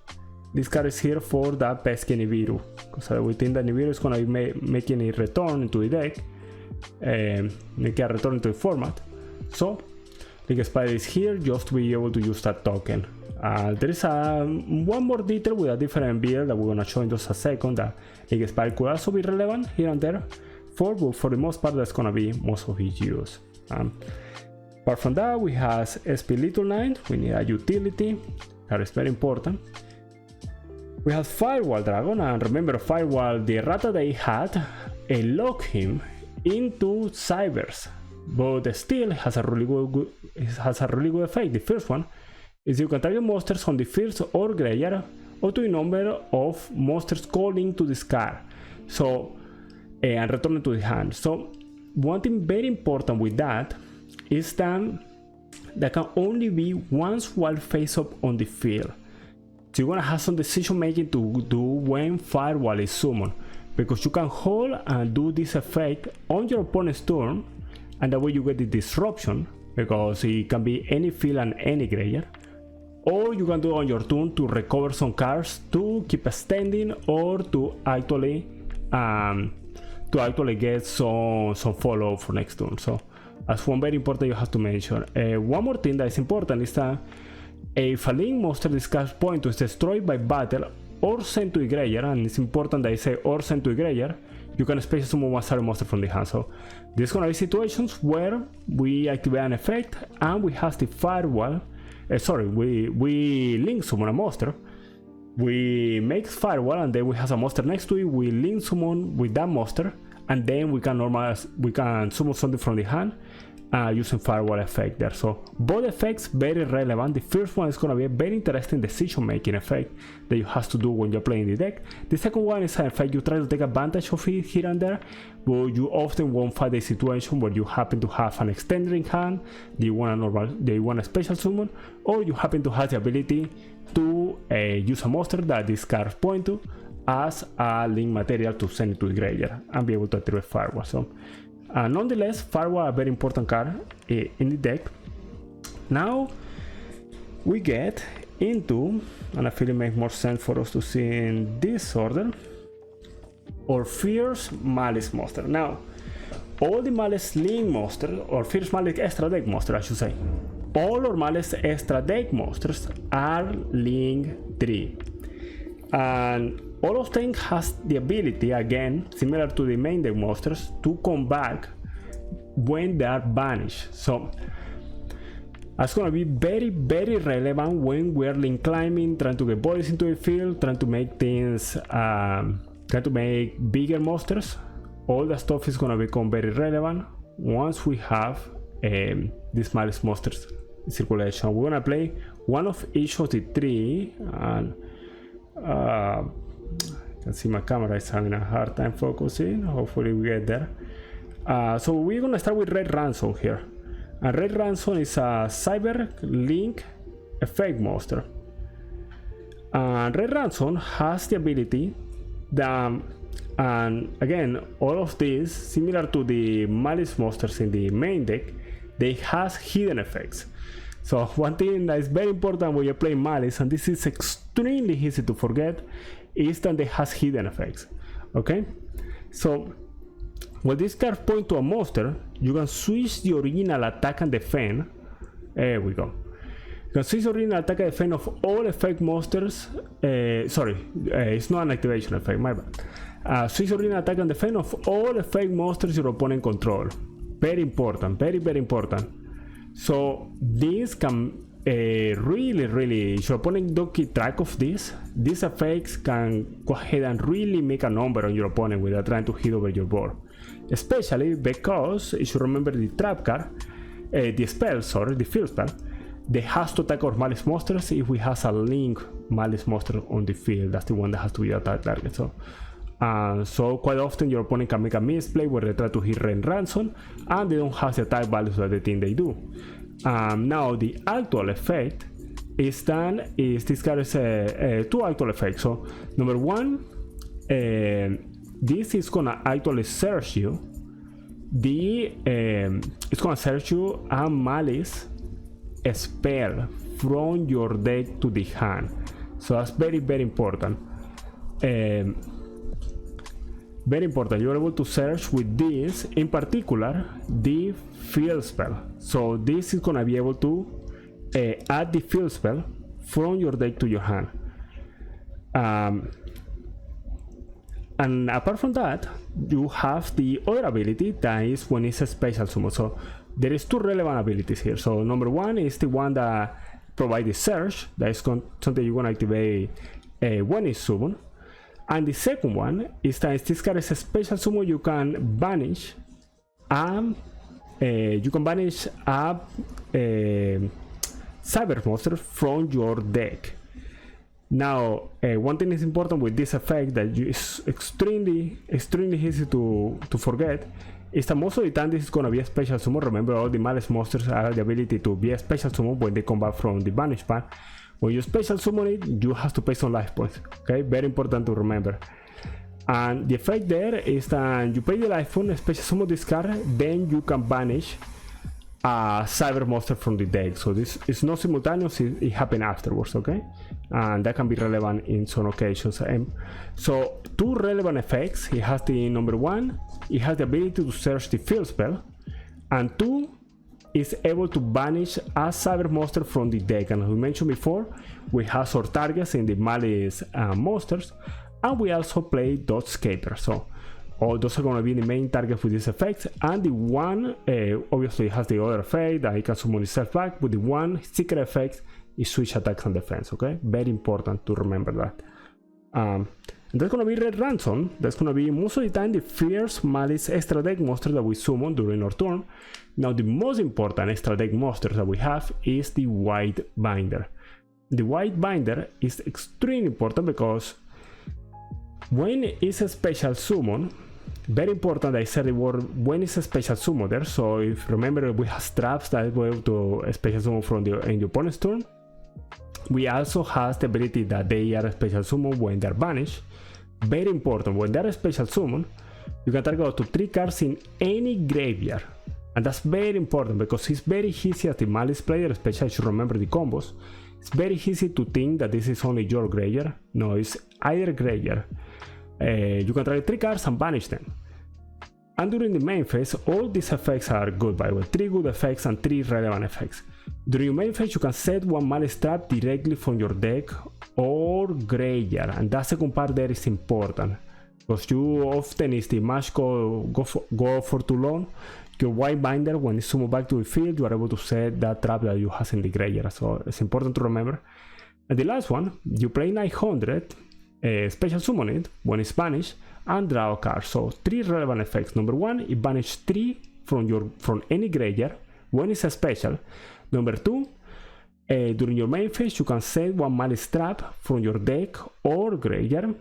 This card is here for that pesky Nibiru, because we think that Nibiru is gonna be making a return into the deck, make a return to the format. So Link Spider is here just to be able to use that token. There is one more detail with a different build that we're gonna show in just a second, that Link Spider could also be relevant here and there. But for the most part, that's gonna be most of its use. Apart from that, we have SP Little Knight. We need a utility that is very important. We have Firewall Dragon, and remember Firewall, the errata they had locked him into cybers, but still has a really good effect. The first one is you can target monsters on the field or graveyard, or to a number of monsters calling to discard. So and return it to the hand. So one thing very important with that is that there can only be once while face up on the field. So you're gonna have some decision making to do when Firewall is summoned, because you can hold and do this effect on your opponent's turn, and that way you get the disruption, because it can be any field and any graveyard. Or you can do it on your turn to recover some cards to keep extending, or to actually get some follow for next turn. So that's one very important you have to mention. One more thing that is important is that if a link monster discards point is destroyed by battle or sent to the graveyard, and it's important that I say or sent to the graveyard, you can special summon one starter monster from the hand. So there's gonna be situations where we activate an effect and we have the Firewall. We link summon a monster. We make Firewall, and then we have a monster next to it. We link summon with that monster, and then we can summon something from the hand using Firewall effect there. So both effects very relevant. The first one is going to be a very interesting decision making effect that you have to do when you're playing the deck. The second one is an effect you try to take advantage of it here and there, but you often won't find a situation where you happen to have an extender in hand that you want a special summon, or you happen to have the ability to use a monster that discards point to as a link material to send it to the graveyard and be able to activate Firewall. So nonetheless, Firewall a very important card in the deck. Now we get into, and I feel it makes more sense for us to see in this order, our Fierce Maliss monster. Now all the Maliss link monsters, or Fierce Maliss extra deck monster I should say, all our Maliss extra deck monsters are link 3, and all of them has the ability, again similar to the main deck monsters, to come back when they are banished. So that's gonna be very relevant when we're link climbing, trying to get bodies into the field, trying to make things, trying to make bigger monsters. All that stuff is gonna become very relevant once we have these Maliss monsters in circulation. We're gonna play one of each of the 3, and you can see my camera is having a hard time focusing. Hopefully we get there. So we're gonna start with Red Ransom here, and Red Ransom is a Cyber Link effect monster. And Red Ransom has the ability that, and again all of these similar to the Maliss monsters in the main deck, they has hidden effects. So one thing that is very important when you play Maliss, and this is extremely easy to forget, is that they has hidden effects. Okay, so when this card point to a monster, you can switch the original attack and defend. There we go. You can switch the original attack and defend of all effect monsters. It's not an activation effect, my bad. Switch the original attack and defend of all effect monsters your opponent control. Very important, very important. So this can really, if your opponent don't keep track of this, these effects can go ahead and really make a number on your opponent without trying to hit over your board. Especially because you should remember the trap card, the field spell, they has to attack our Maliss monsters if we have a link Maliss monster on the field. That's the one that has to be attack target. So quite often your opponent can make a misplay where they try to hit Red Ransom and they don't have the attack values that they think they do. Now the actual effect is done is this card is two actual effects. So number one, this is gonna actually search you. It's gonna search you a Maliss spell from your deck to the hand. So that's very important. Very important. You're able to search with this, in particular, the field spell. So this is gonna be able to add the field spell from your deck to your hand. And apart from that, you have the other ability that is when it's a special summon. So there is two relevant abilities here. So number one is the one that provides the search. That is something you're gonna activate when it's summoned. And the second one is that this card is a special summon. You can banish a cyber monster from your deck. Now, one thing is important with this effect that is extremely easy to forget is that most of the time this is gonna be a special summon. Remember, all the Maliss monsters have the ability to be a special summon when they come back from the banish pad. When you special summon it, you have to pay some life points. Okay, very important to remember. And the effect there is that you pay the life point, special summon this card, then you can banish a cyber monster from the deck. So this is not simultaneous, it happens afterwards, okay? And that can be relevant in some occasions. So two relevant effects. It has the number one, it has the ability to search the field spell, and two, is able to banish a cyber monster from the deck. And as we mentioned before, we have our targets in the Maliss monsters, and we also play Dodge Scaper. So all those are going to be the main target with this effect, and the one obviously has the other effect that he can summon itself back, but the one secret effect is switch attacks and defense. Okay, very important to remember that. And that's going to be Red Ransom. That's going to be most of the time the first Maliss extra deck monster that we summon during our turn. Now the most important extra deck monster that we have is the White Binder. The White Binder is extremely important because when it's a special summon, very important I said the word when it's a special summon there. So if remember, we have traps that go to a special summon from in the opponent's turn. We also have the ability that they are a special summon when they're banished. Very important, when they're a special summon, you can target up to 3 cards in any graveyard. And that's very important because it's very easy as the Maliss player, especially if you remember the combos. It's very easy to think that this is only your graveyard. No, it's either graveyard. You can target 3 cards and banish them. And during the main phase, all these effects are good, by the way. 3 good effects and 3 relevant effects. During your main phase, you can set one Maliss trap directly from your deck or graveyard, and that second part there is important because you often, if the match go for too long, your White Binder, when it's summoned back to the field, you are able to set that trap that you have in the graveyard. So it's important to remember. And the last one, you play 900, special summon it when it's banished, and draw a card. So 3 relevant effects. Number one, it banishes 3 from any graveyard when it's a special. Number two, during your main phase, you can set one Maliss trap from your deck or graveyard.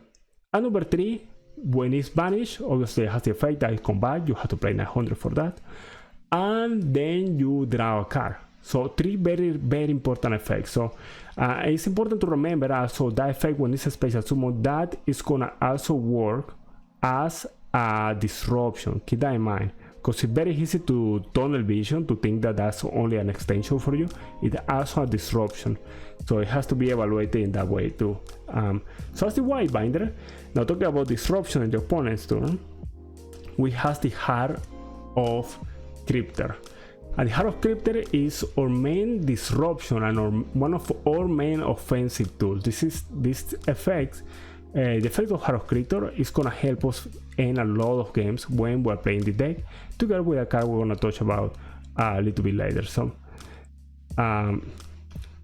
And number 3, when it's banished, obviously it has the effect that it comes back, you have to play 900 for that. And then you draw a card. So 3 very important effects. So it's important to remember also that effect when it's a special summon, that is gonna also work as a disruption. Keep that in mind, because it's very easy to tunnel vision to think that that's only an extension for you. It's also a disruption, so it has to be evaluated in that way too. So that's the White Binder. Now talking about disruption in the opponent's turn, we have the Heart of Crypter. And the Heart of Crypter is our main disruption and one of our main offensive tools. This effect. The effect of Heart of Crypter is gonna help us in a lot of games when we're playing the deck, together with a card we're gonna touch about a little bit later. So,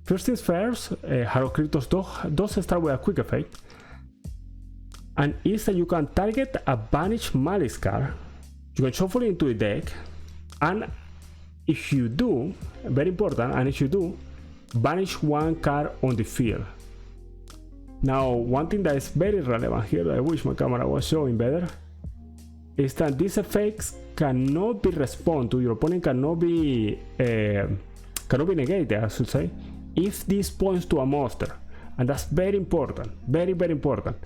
first things first, Heart of Crypter does start with a quick effect, and is that you can target a banished Maliss card, you can shuffle it into the deck, and if you do, very important, and if you do, banish one card on the field. Now, one thing that is very relevant here, I wish my camera was showing better, is that these effects cannot be responded to. Your opponent cannot be negated, I should say, if this points to a monster. And that's very important, very important,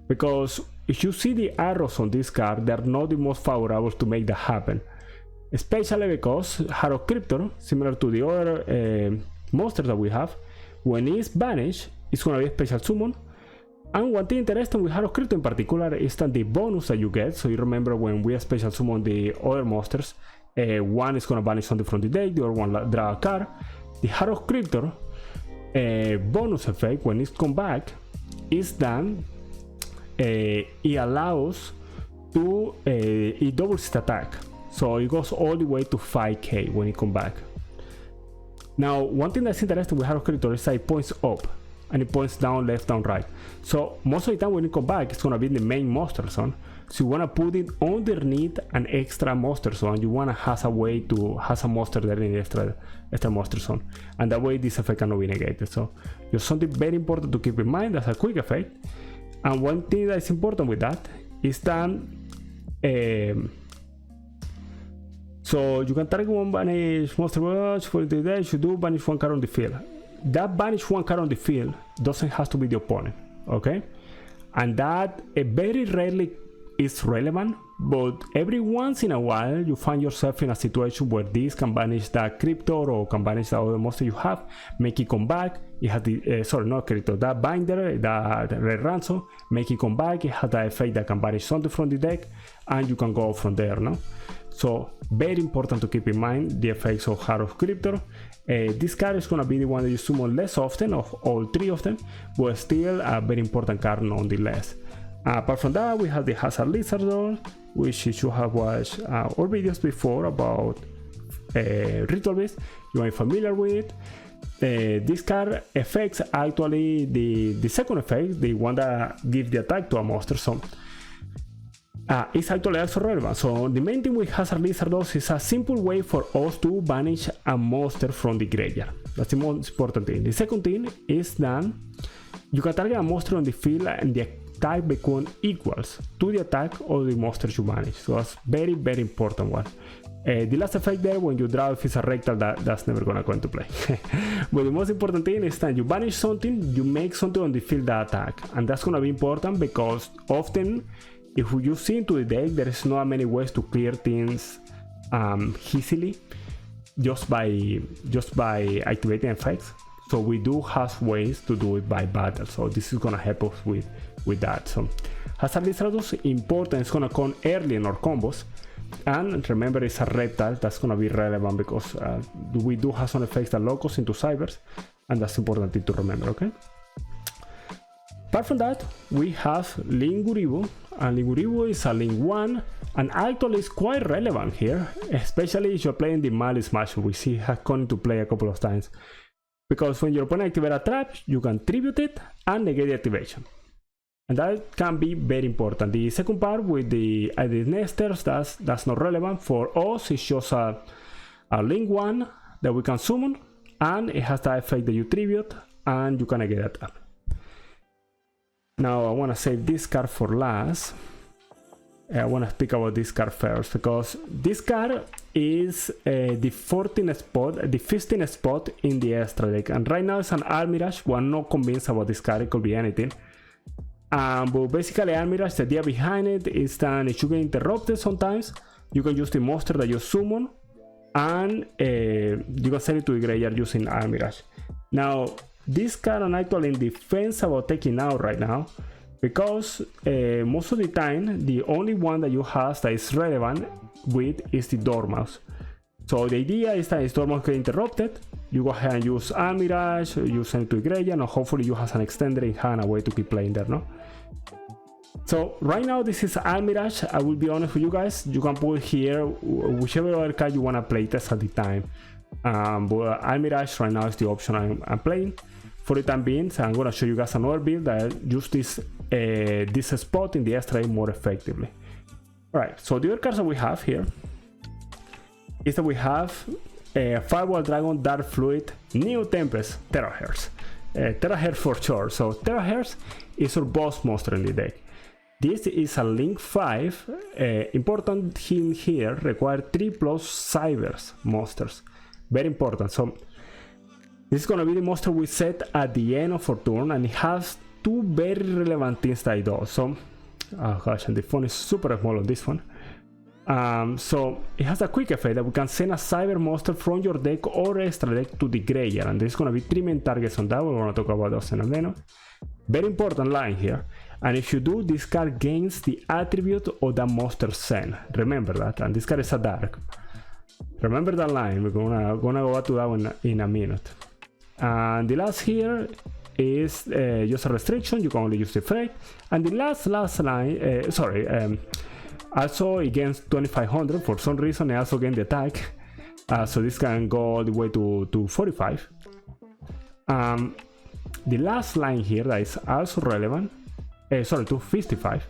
because if you see the arrows on this card, they're not the most favorable to make that happen, especially because Heart of Crypter, similar to the other monsters that we have, when it's banished, it's gonna be a special summon. And one thing interesting with Heart of Crypter in particular is that the bonus that you get, so you remember when we special summon the other monsters, one is gonna banish something from the deck, the other one draw a card. The Heart of Crypter bonus effect when it comes back is that it allows to it doubles its attack, so it goes all the way to 5k when it comes back. Now, one thing that's interesting with Heart of Crypter is that it points up and it points down, left, down, right. So most of the time when it comes back, it's gonna be in the main monster zone. So you want to put it underneath an extra monster zone. You want to have a way to have a monster there in the extra monster zone, and that way this effect cannot be negated. So just something very important to keep in mind. That's a quick effect. And one thing that's important with that is that so you can target one banish monster watch for the day. You do banish one card on the field. That banish one card on the field doesn't have to be the opponent, okay? And that very rarely is relevant, but every once in a while you find yourself in a situation where this can banish that crypto or can banish the other monster you have, make it come back. It has the sorry, not crypto, that binder, that red ransom, make it come back. It has that effect that can banish something from the deck, and you can go from there, no? So very important to keep in mind the effects of Heart of Crypto. This card is gonna be the one that you summon less often of all three of them, but still a very important card nonetheless. Apart from that, we have the Hazard Lizard, which you should have watched our videos before about Ritual Beast. You are familiar with. This card affects actually the second effect, the one that gives the attack to a monster. So it's actually also relevant. So the main thing with Hazard Lizard is a simple way for us to banish a monster from the graveyard. That's the most important thing. The second thing is that you can target a monster on the field and the attack become equals to the attack of the monsters you banish. So that's very, very important one. The last effect there, when you draw, if it's a rectal, that's never gonna go into play. But the most important thing is that you banish something, you make something on the field that attack, and that's gonna be important because often if you see into the deck, there is not many ways to clear things easily just by activating effects. So we do have ways to do it by battle. So this is gonna help us with that. So Hazard Lizard is important. It's gonna come early in our combos. And remember, it's a reptile. That's gonna be relevant because we do have some effects that lock us into cybers, and that's important thing to remember. Okay. Apart from that, we have Linguribu, and Linguribu is a Link 1, and actually is quite relevant here, especially if you're playing the Maliss match. We see it has come into play a couple of times, because when your opponent activates a trap, you can tribute it and negate the activation, and that can be very important. The second part with the nesters, that's not relevant for us. It's just a Link 1 that we can summon, and it has that effect that you tribute and you can negate a trap. Now I want to save this card for last. I want to speak about this card first because this card is the 14th spot, the 15th spot in the extra deck, and right now it's an Almirage. We're not convinced about this card. It could be anything. But basically, Almirage, the idea behind it is that if you get interrupted sometimes, you can use the monster that you summon, and you can send it to the graveyard using Almirage. Now, this card is actually in defense about taking out right now, because most of the time the only one that you have that is relevant with is the Dormouse. So the idea is that if Dormouse get interrupted, you go ahead and use Almirage, you send it to the graveyard, and hopefully you have an extender in hand, a way to keep playing there, no? So right now this is Almirage. I will be honest with you guys, you can put here whichever other card you want to play test at the time. But Almirage right now is the option I'm playing for the time being. So I'm gonna show you guys another build that uses this spot in the extra more effectively. Alright, so the other cards that we have here is that we have Firewall Dragon, Dark Fluid, Neo Tempest, Terahertz. Terahertz for sure. So Terahertz is our boss monster in the deck. This is a Link 5. Important hint here, require 3+ Cybers monsters. Very important. So this is gonna be the monster we set at the end of our turn, and it has two very relevant things that it does. So, oh gosh, and the font is super small on this one. So it has a quick effect that we can send a cyber monster from your deck or extra deck to the graveyard, and there's gonna be 3 main targets on that. We're gonna talk about those in a minute. Very important line here. And if you do, this card gains the attribute of that monster sent. Remember that, and this card is a dark. Remember that line. We're gonna go back to that one in a minute. And the last here is just a restriction. You can only use the effect. And the last line, also against 2500 for some reason. I also gain the attack, so this can go all the way to 45. The last line here that is also relevant sorry, to 55.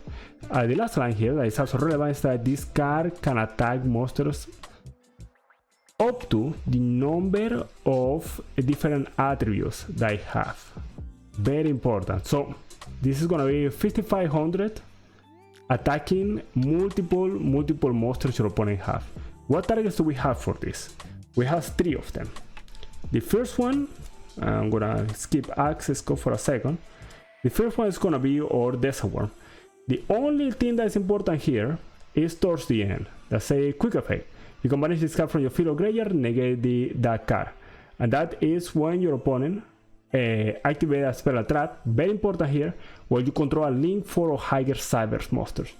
The last line here that is also relevant is that this card can attack monsters up to the number of different attributes that I have. Very important. So this is gonna be 5500 attacking multiple monsters your opponent have. What targets do we have for this? We have 3 of them. The first one, I'm gonna skip access code for a second. The first one is gonna be our Desert Worm. The only thing that's important here is towards the end. That's a quick effect. You can banish this card from your field or graveyard, negate that card. And that is when your opponent activate a spell or trap. Very important here, where you control a link 4 or higher cyber monsters.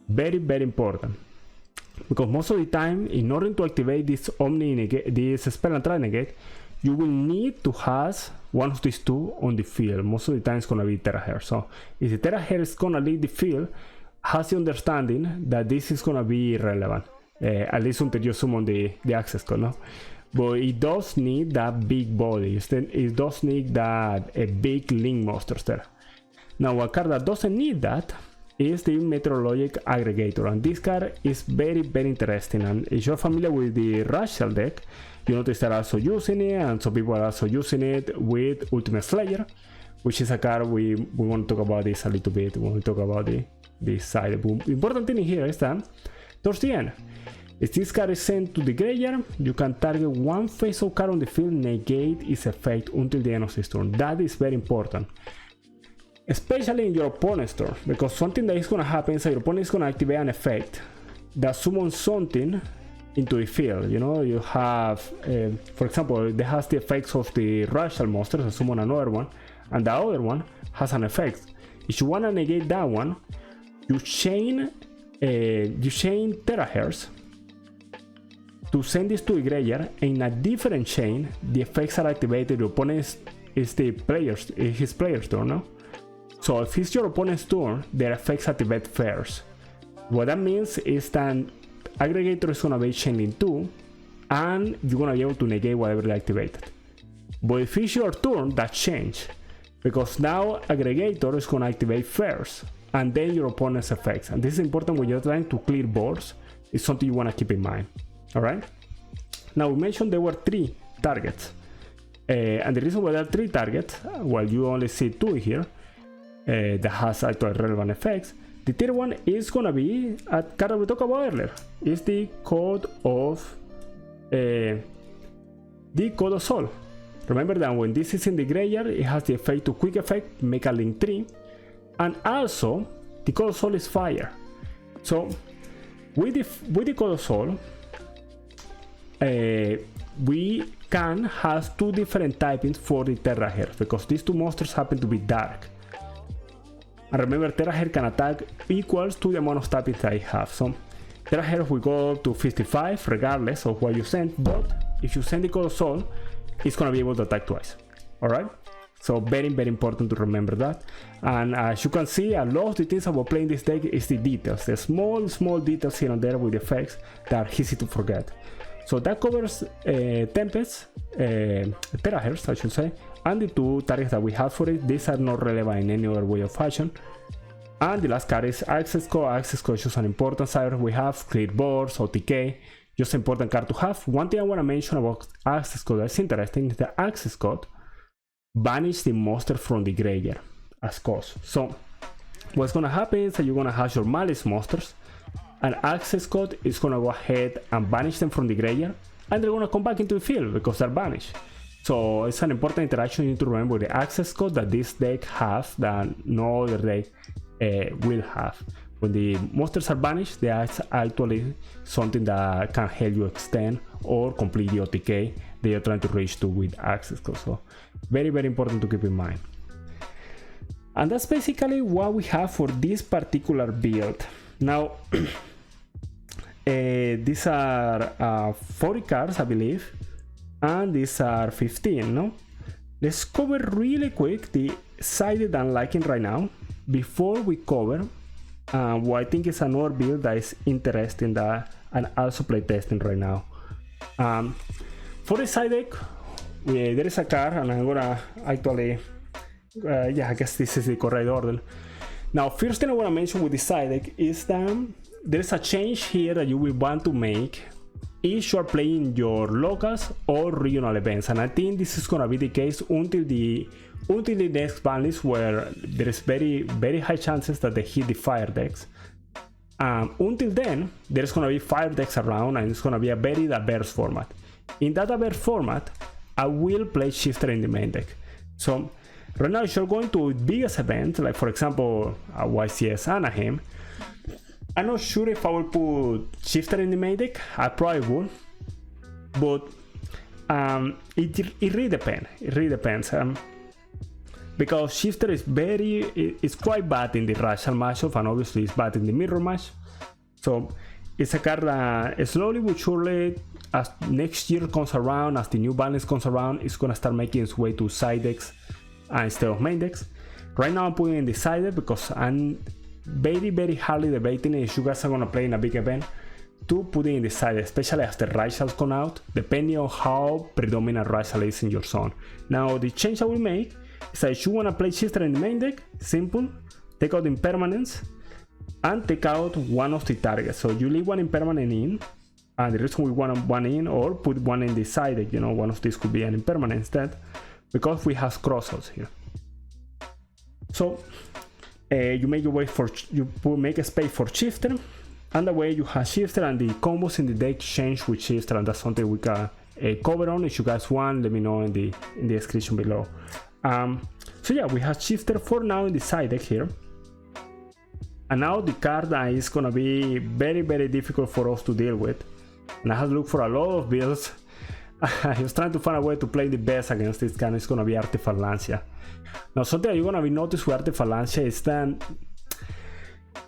Very important. Because most of the time, in order to activate this this spell and trap negate, you will need to have one of these 2 on the field. Most of the time it's gonna be Terahair. So if the Terahair is gonna leave the field, has the understanding that this is gonna be irrelevant. At least until you summon the access code, no? But it does need that big body. It does need that big link monsters there. Now a card that doesn't need that is the Meteorologic Aggregator, and this card is very interesting. And if you're familiar with the Rachel deck, you notice that I'm also using it, and some people are also using it with Ultimate Slayer, which is a card we want to talk about this a little bit when we talk about the side. The important thing here is that towards the end, if this card is sent to the graveyard, you can target one face-up card on the field, negate its effect until the end of this turn. That is very important, especially in your opponent's turn, because something that is going to happen is that your opponent is going to activate an effect that summons something into the field. You know, you have, for example, they has the effects of the Rachel monsters and summon another one, and the other one has an effect. If you want to negate that one, you chain Terahairs to send this to the graveyard, and in a different chain, the effects are activated. Your opponent is his player's turn, no? So if it's your opponent's turn, their effects activate first. What that means is that Aggregator is gonna be chained in 2, and you're gonna be able to negate whatever they activated. But if it's your turn, that change, because now Aggregator is gonna activate first, and then your opponent's effects. And this is important when you're trying to clear boards. It's something you wanna keep in mind. Alright? Now we mentioned there were 3 targets. And the reason why there are 3 targets, while you only see 2 here, that has actual relevant effects, the third one is gonna be a card that we talked about earlier. It's the Code of Soul. Remember that when this is in the graveyard, it has the effect to quick effect, make a link 3, and also the Code of Soul is fire. So with the Code of Soul, we can have 2 different typings for the Terahair, because these 2 monsters happen to be dark. And remember, Terahair can attack equals to the amount of typings that I have. So Terahair will go up to 55 regardless of what you send, but if you send the Code of Soul, it's gonna be able to attack twice. Alright? So very important to remember that. And as you can see, a lot of the things about playing this deck is the details, the small details here and there with the effects that are easy to forget. So that covers Tempests, Terahairs I should say, and the 2 targets that we have for it. These are not relevant in any other way or fashion. And the last card is Access Code. Access Code is just an important side we have, clear boards, OTK, just an important card to have. One thing I want to mention about Access Code that's interesting is the Access Code banish the monster from the graveyard as cost. So what's going to happen is that you're going to have your Maliss monsters, and Access Code is going to go ahead and banish them from the graveyard, and they're going to come back into the field because they're banished. So it's an important interaction you need to remember, the Access Code that this deck has that no other deck will have. When the monsters are banished, they are actually something that can help you extend or complete the OTK that you're trying to reach to with Access Code. So very important to keep in mind. And that's basically what we have for this particular build. Now these are 40 cards I believe, and these are 15, no? Let's cover really quick the side that I'm liking right now before we cover what I think is another build that is interesting that I'm also playtesting right now. For the side deck, there is a card, and I'm gonna actually I guess this is the correct order. Now, first thing I want to mention with this side deck is that there's a change here that you will want to make if you are playing your locals or regional events, and I think this is gonna be the case until the next ban list, where there is very high chances that they hit the fire decks. Until then, there's gonna be fire decks around, and it's gonna be a very diverse format. In that diverse format, I will play Shifter in the main deck. So right now, if you're going to biggest events, like for example YCS Anaheim, I'm not sure if I will put Shifter in the main deck. I probably would, but it really depends. It really depends. Because Shifter is it's quite bad in the Racial matchup, and obviously it's bad in the mirror match. So it's a card that slowly but surely, as next year comes around, as the new balance comes around, it's gonna start making its way to side decks instead of main decks. Right now I'm putting in the side deck because I'm very hardly debating if you guys are gonna play in a big event to put it in the side, especially after Racials come out, depending on how predominant Racial is in your zone. Now the change I will make is that if you wanna play Shifter in the main deck, simple, take out impermanence and take out one of the targets. So you leave one impermanent in, and the reason we want one in, or put one in the side deck, you know, one of these could be an impermanent instead, because we have crossouts here. So you make your way for, make a space for Shifter, and the way you have Shifter, and the combos in the deck change with Shifter, and that's something we can cover on. If you guys want, let me know in the description below. So yeah, we have Shifter for now in the side deck here, and now the card that is gonna be very difficult for us to deal with, and I have to look for a lot of builds. I was trying to find a way to play the best against this card. It's gonna be Artifact Lancia. Now, something that you're gonna be noticed with Artifact Lancia is that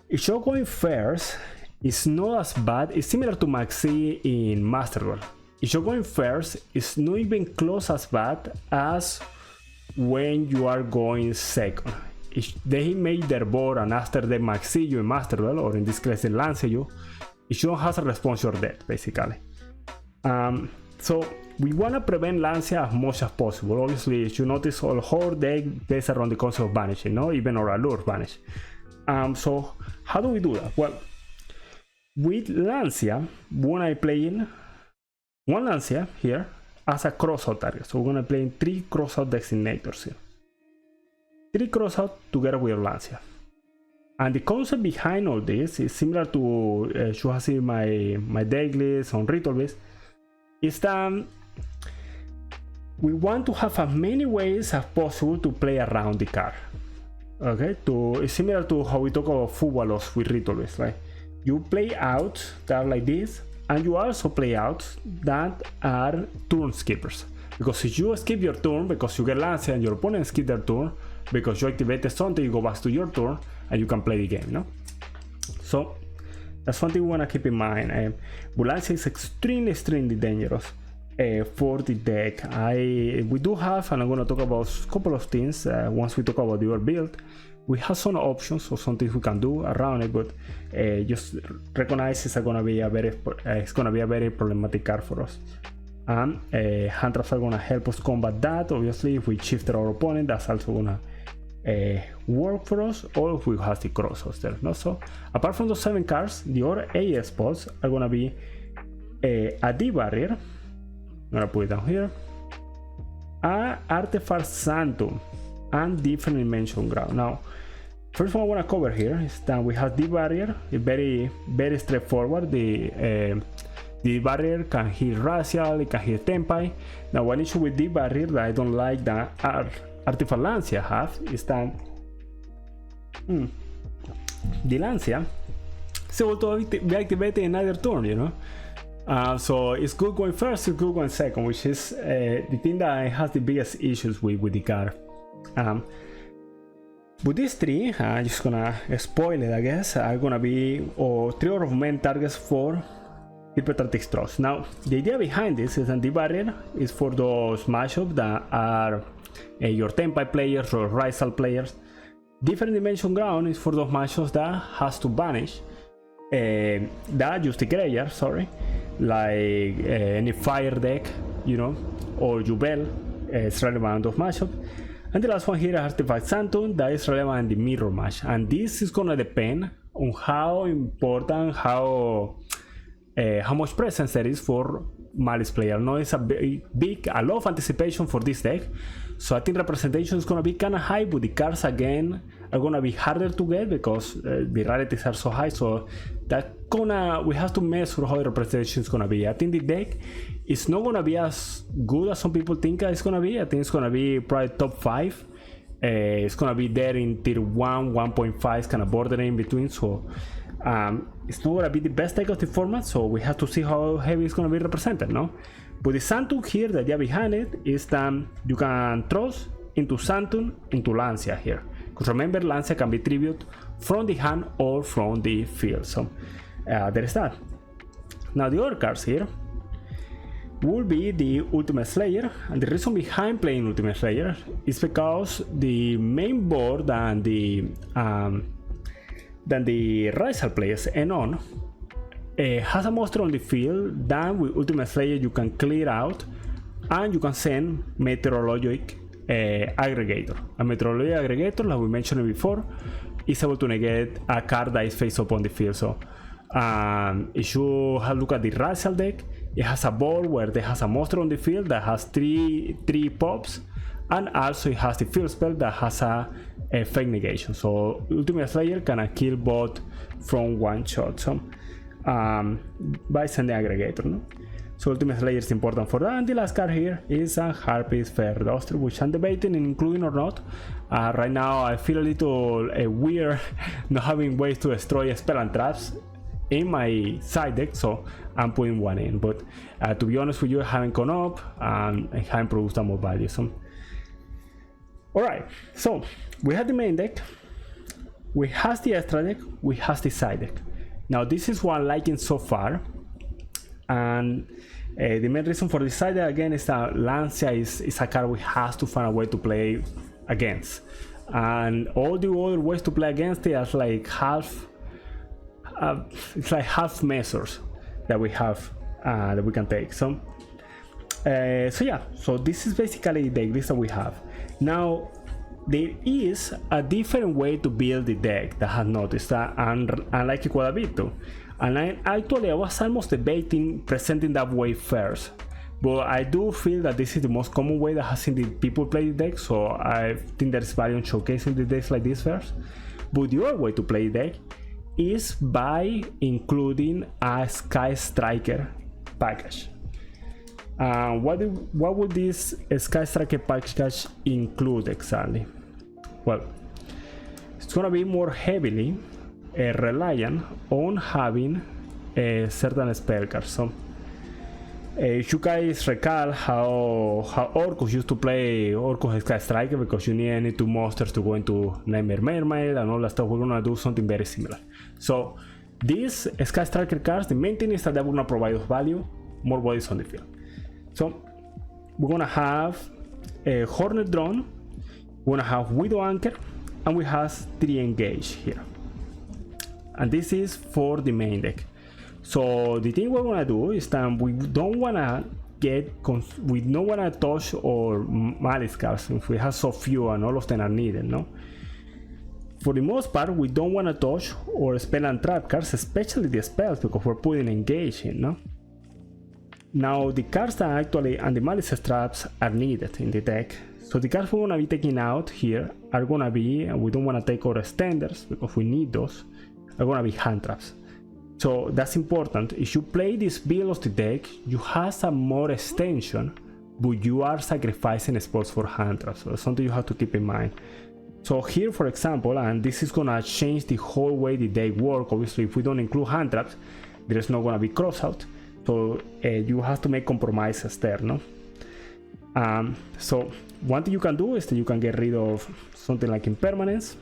if you're going first, it's not as bad. It's similar to Maxi in Master Duel. If you're going first, it's not even close as bad as when you are going second. If they make their board and after they Maxi you in Master Duel, or in this case they Lance you, if you don't have a response, you're dead, basically. So we want to prevent Lancia as much as possible. Obviously, if you notice, all whole deck based around the concept of banishing, no? Even or allure banish. So how do we do that? Well, with Lancia, when I play in one Lancia here as a crossout target. So we're gonna play in 3 crossout designators here. 3 crossout together with Lancia. And the concept behind all this is similar to you have seen my deck list on Ritual List. Is that we want to have as many ways as possible to play around the card. Okay, it's similar to how we talk about Fubalos with Ritual List, right? You play out that like this, and you also play out that are turn skippers. Because if you skip your turn because you get Lancia and your opponent skip their turn, because you activated something, you go back to your turn and you can play the game, no? So that's one thing we want to keep in mind. Lancia is extremely dangerous for the deck. We do have, and I'm going to talk about a couple of things once we talk about your build. We have some options or some things we can do around it, but just recognize it's going to be a very problematic card for us. And hand traps are going to help us combat that. Obviously, if we shift our opponent, that's also going to work for us, or if we have the crossouts there. No? So apart from those 7 cards, the other 8 spots are going to be a D barrier. I'm going to put it down here. A Artifact Sanctum and Different Dimension Ground. Now, first one I want to cover here is that we have D barrier. It's very straightforward. The barrier can hit Racial, it can hit Tempai. Now, one issue with the barrier that I don't like that Artifact Lancia have is that the Lancia is able to be activated in either turn, you know. So it's good going first, it's good going second, which is the thing that has the biggest issues with the card. With these 3, I'm just gonna spoil it, I guess, are gonna be 3 or main targets for Hypertactic Trust. Now, the idea behind this is that the barrier is for those matchups that are your Tempai players or Racial players. Different Dimension Ground is for those matchups that has to banish that use the graveyard, sorry, like any fire deck, you know, or Jubel. It's relevant of matchup. And the last one here, Artifact Sanctum, that is relevant in the mirror match. And this is gonna depend on how important, how much presence there is for Maliss player. I know it's a lot of anticipation for this deck, so I think representation is gonna be kind of high, but the cards again are gonna be harder to get because the rarities are so high. So we have to measure how the representation is gonna be. I think the deck is not gonna be as good as some people think it's gonna be. I think it's gonna be probably top 5. It's gonna be there in tier 1, 1.5, kind of bordering in between. So it's not gonna be the best deck of the format, so we have to see how heavy it's gonna be represented, no? But the Sanctum here, the idea behind it is that you can trust into Sanctum into Lancia here. Because remember, Lancia can be tribute from the hand or from the field. So there is that. Now the other cards here will be the Ultimate Slayer, and the reason behind playing Ultimate Slayer is because the main board and the Rizal players and on has a monster on the field that with Ultimate Slayer you can clear out and you can send Meteorologic Aggregator. A Meteorologic Aggregator, like we mentioned before, is able to negate a card that is face up on the field. So if you have a look at the Rizal deck, it has a board where there has a monster on the field that has three pops, and also it has the field spell that has a fake negation. So Ultimate Slayer can kill both from one shot. So by sending aggregator, no? So Ultimate Slayer is important for that. And the last card here is a Harpy's Fair Duster, which I'm debating in including or not. Right now I feel a little weird not having ways to destroy spell and traps in my side deck, so I'm putting one in. But to be honest with you, I haven't gone up and I haven't produced that more value. So alright, so we have the main deck, we have the extra deck, we have the side deck. Now this is what I'm liking so far, and the main reason for the side deck again is that Lancia is a card we have to find a way to play against, and all the other ways to play against it are like half measures that we have that we can take. So yeah, so this is basically the list that we have. Now there is a different way to build the deck that I have noticed that, and I like it quite a bit too. And I was almost debating presenting that way first, but I do feel that this is the most common way that has seen the people play the deck, so I think there's value in showcasing the decks like this first. But the other way to play the deck is by including a Sky Striker package. What would this Sky Striker package include exactly? Well, it's gonna be more heavily reliant on having certain spell cards. So if you guys recall how Orcus used to play Orcus Sky Striker, because you need any two monsters to go into Nightmare Mermaid and all that stuff, we're gonna do something very similar. So these Sky Striker cards, the main thing is that they're gonna provide us value, more bodies on the field. So we're gonna have a Hornet Drone, we're gonna have Widow Anchor, and we have 3 Engage here. And this is for the main deck. So the thing we're gonna do is that we don't wanna touch our Maliss cards if we have so few and all of them are needed, no? For the most part, we don't wanna touch our spell and trap cards, especially the spells, because we're putting Engage in, no? Now the cards that actually and the Maliss traps are needed in the deck. So the cards we're gonna be taking out here are gonna be, and we don't wanna take our extenders because we need those, are gonna be hand traps. So that's important. If you play this build of the deck, you have some more extension, but you are sacrificing spots for hand traps. So that's something you have to keep in mind. So here, for example, and this is gonna change the whole way the deck works. Obviously, if we don't include hand traps, there's not gonna be crossout. So you have to make compromises there, no? So one thing you can do is that you can get rid of something like Impermanence,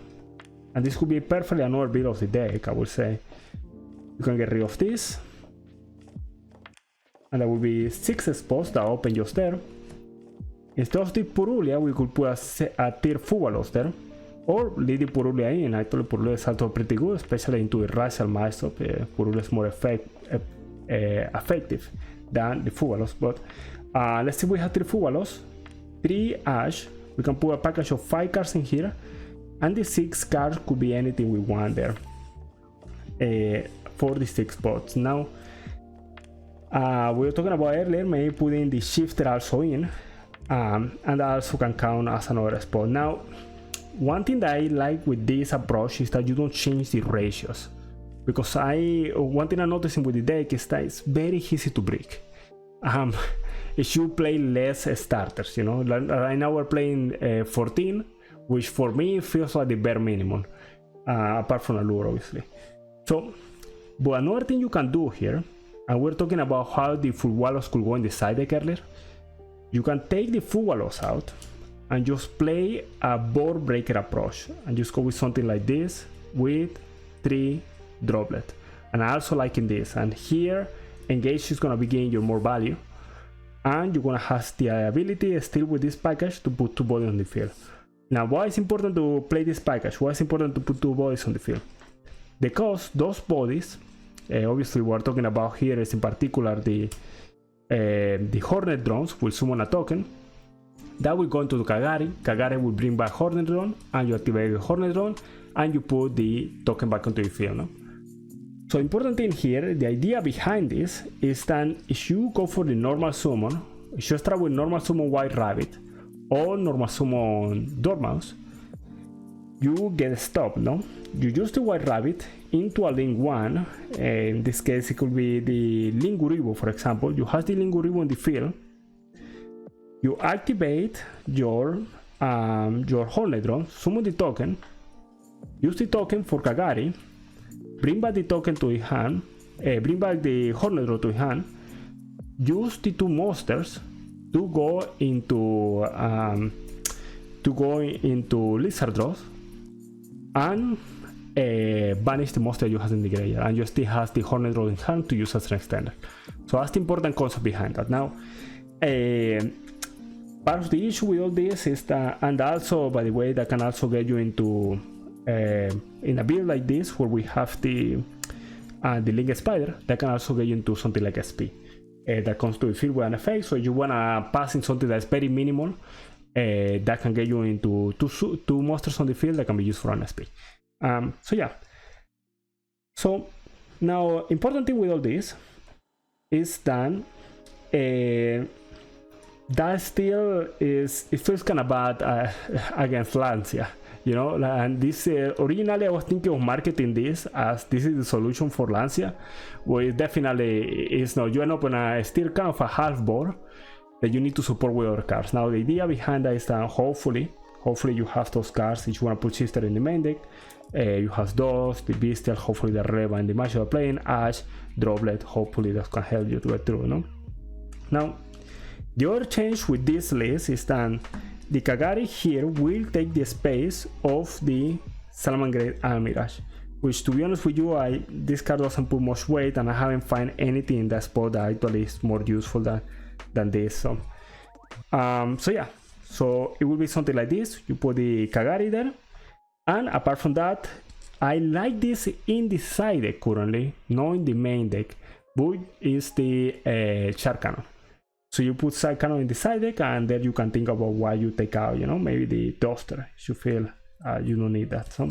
and this could be perfectly another build of the deck, I would say. You can get rid of this, and there will be 6 spots that open just there. Instead of the Purulia, we could put a tier Fugalos there, or leave the Purulia in. Actually, Purulia is also pretty good, especially into the Racial matchup. Purulia is more effective than the Fugalos. But let's say we have 3 Fugalos, 3 Ash, We can put a package of 5 cards in here, and the 6 cards could be anything we want there for the 6 spots. Now, we were talking about earlier, maybe putting the shifter also in, and that also can count as another spot. Now, one thing that I like with this approach is that you don't change the ratios, because one thing I'm noticing with the deck is that it's very easy to break. If you play less starters, you know, right now we're playing 14, which for me feels like the bare minimum, apart from Allure, obviously. So, but another thing you can do here, and we're talking about how the full wallows could go in the side deck earlier, you can take the full wallows out and just play a board breaker approach, and just go with something like this with 3 droplet. And I also liking this, and here engage is gonna be gaining you more value, and you're gonna have the ability still with this package to put 2 bodies on the field. Now, why is important to play this package? Why is important to put 2 bodies on the field? Because those bodies, obviously we're talking about here is in particular the Hornet drones will summon a token that will go into the Kagari. Kagari will bring back Hornet drone, and you activate the Hornet drone, and you put the token back into the field. No? So important thing here, the idea behind this is that if you go for the normal summon, if you start with normal summon White Rabbit or normal summon Dormouse, you get stopped, no? You use the White Rabbit into a Link 1, in this case it could be the Linguribo, for example. You have the Linguribo in the field, you activate your Hornet drone, summon the token, use the token for Kagari, bring back the token to the hand, bring back the Hornet drone to the hand, use the 2 monsters to go into Lizard draws, and banish the monster you have in the graveyard, and you still have the Hornet drone in hand to use as an extender. So that's the important concept behind that. Now, part of the issue with all this is that, and also, by the way, that can also get you into in a build like this where we have the Link Spider, that can also get you into something like SP that comes to the field with an effect. So you wanna pass in something that's very minimal, that can get you into 2 monsters on the field that can be used for an SP. So yeah. So now, important thing with all this is that that still is, it feels kind of bad against Lancia, you know. And this originally I was thinking of marketing this as this is the solution for Lancia, well, it definitely is not. You end up on a still kind of a half board that you need to support with other cards. Now the idea behind that is that hopefully you have those cards if you want to put Shifter in the main deck. You have those, the Bestial, hopefully the Reva and the match you're playing, Ash, Droplet, hopefully that can help you to get through, no? Now, the other change with this list is that the Kagari here will take the space of the Salamangreat and Mirage, which, to be honest with you, this card doesn't put much weight, and I haven't found anything in that spot that actually is more useful than this. So yeah, so it will be something like this. You put the Kagari there, and apart from that, I like this in the side deck currently, not in the main deck, but is the Shark Cannon. So you put Side Cannon in the side deck, and then you can think about why you take out, you know, maybe the Duster if you feel you don't need that. So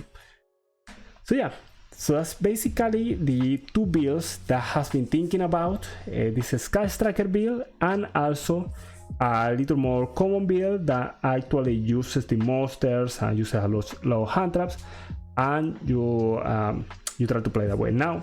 yeah, so that's basically the 2 builds that has been thinking about. This is Sky Striker build, and also a little more common build that actually uses the monsters and uses a lot of hand traps, and you try to play that way. Now,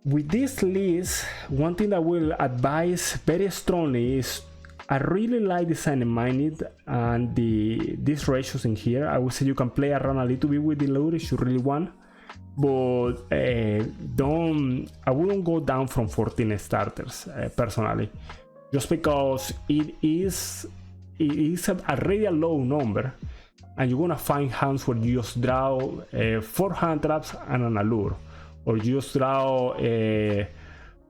with this list, one thing that I will advise very strongly is I really like the Sign and Minded and these ratios in here. I would say you can play around a little bit with the lure if you really want, but I wouldn't go down from 14 starters personally, just because it is already a low number, and you're gonna find hands where you just draw 4 hand traps and an allure, or you just draw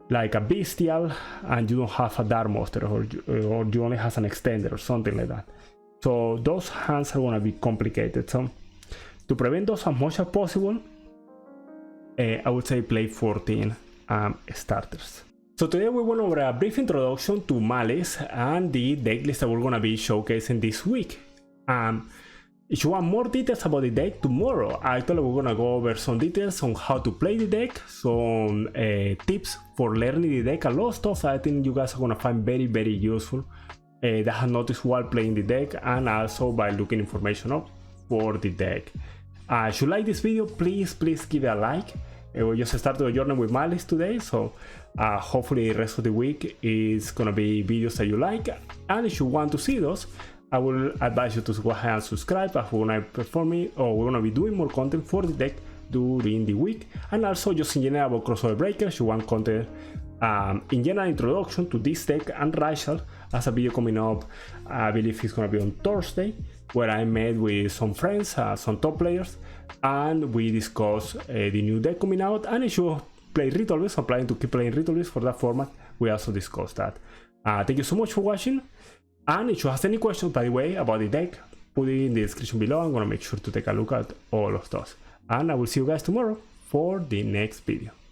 like a Bestial and you don't have a Dark Monster, or you only have an Extender or something like that. So those hands are gonna be complicated. So to prevent those as much as possible, I would say play 14 starters. So today we went over a brief introduction to Maliss and the decklist that we're gonna be showcasing this week. If you want more details about the deck, tomorrow actually we're gonna go over some details on how to play the deck, some tips for learning the deck, a lot of stuff I think you guys are gonna find very useful that I have noticed while playing the deck, and also by looking information up for the deck. If you like this video, please give it a like. We just started a journey with Maliss today, so hopefully the rest of the week is gonna be videos that you like, and if you want to see those, I will advise you to go ahead and subscribe, as we're gonna be performing, or we're gonna be doing more content for the deck during the week, and also just in general about crossover breakers. You want content in general introduction to this deck and Rachel, as a video coming up, I believe it's gonna be on Thursday, where I met with some friends, some top players, and we discuss the new deck coming out. And if you play Ritual Beast, I'm planning to keep playing Ritual Beast for that format, we also discuss that. Thank you so much for watching. And if you have any questions, by the way, about the deck, put it in the description below. I'm gonna make sure to take a look at all of those. And I will see you guys tomorrow for the next video.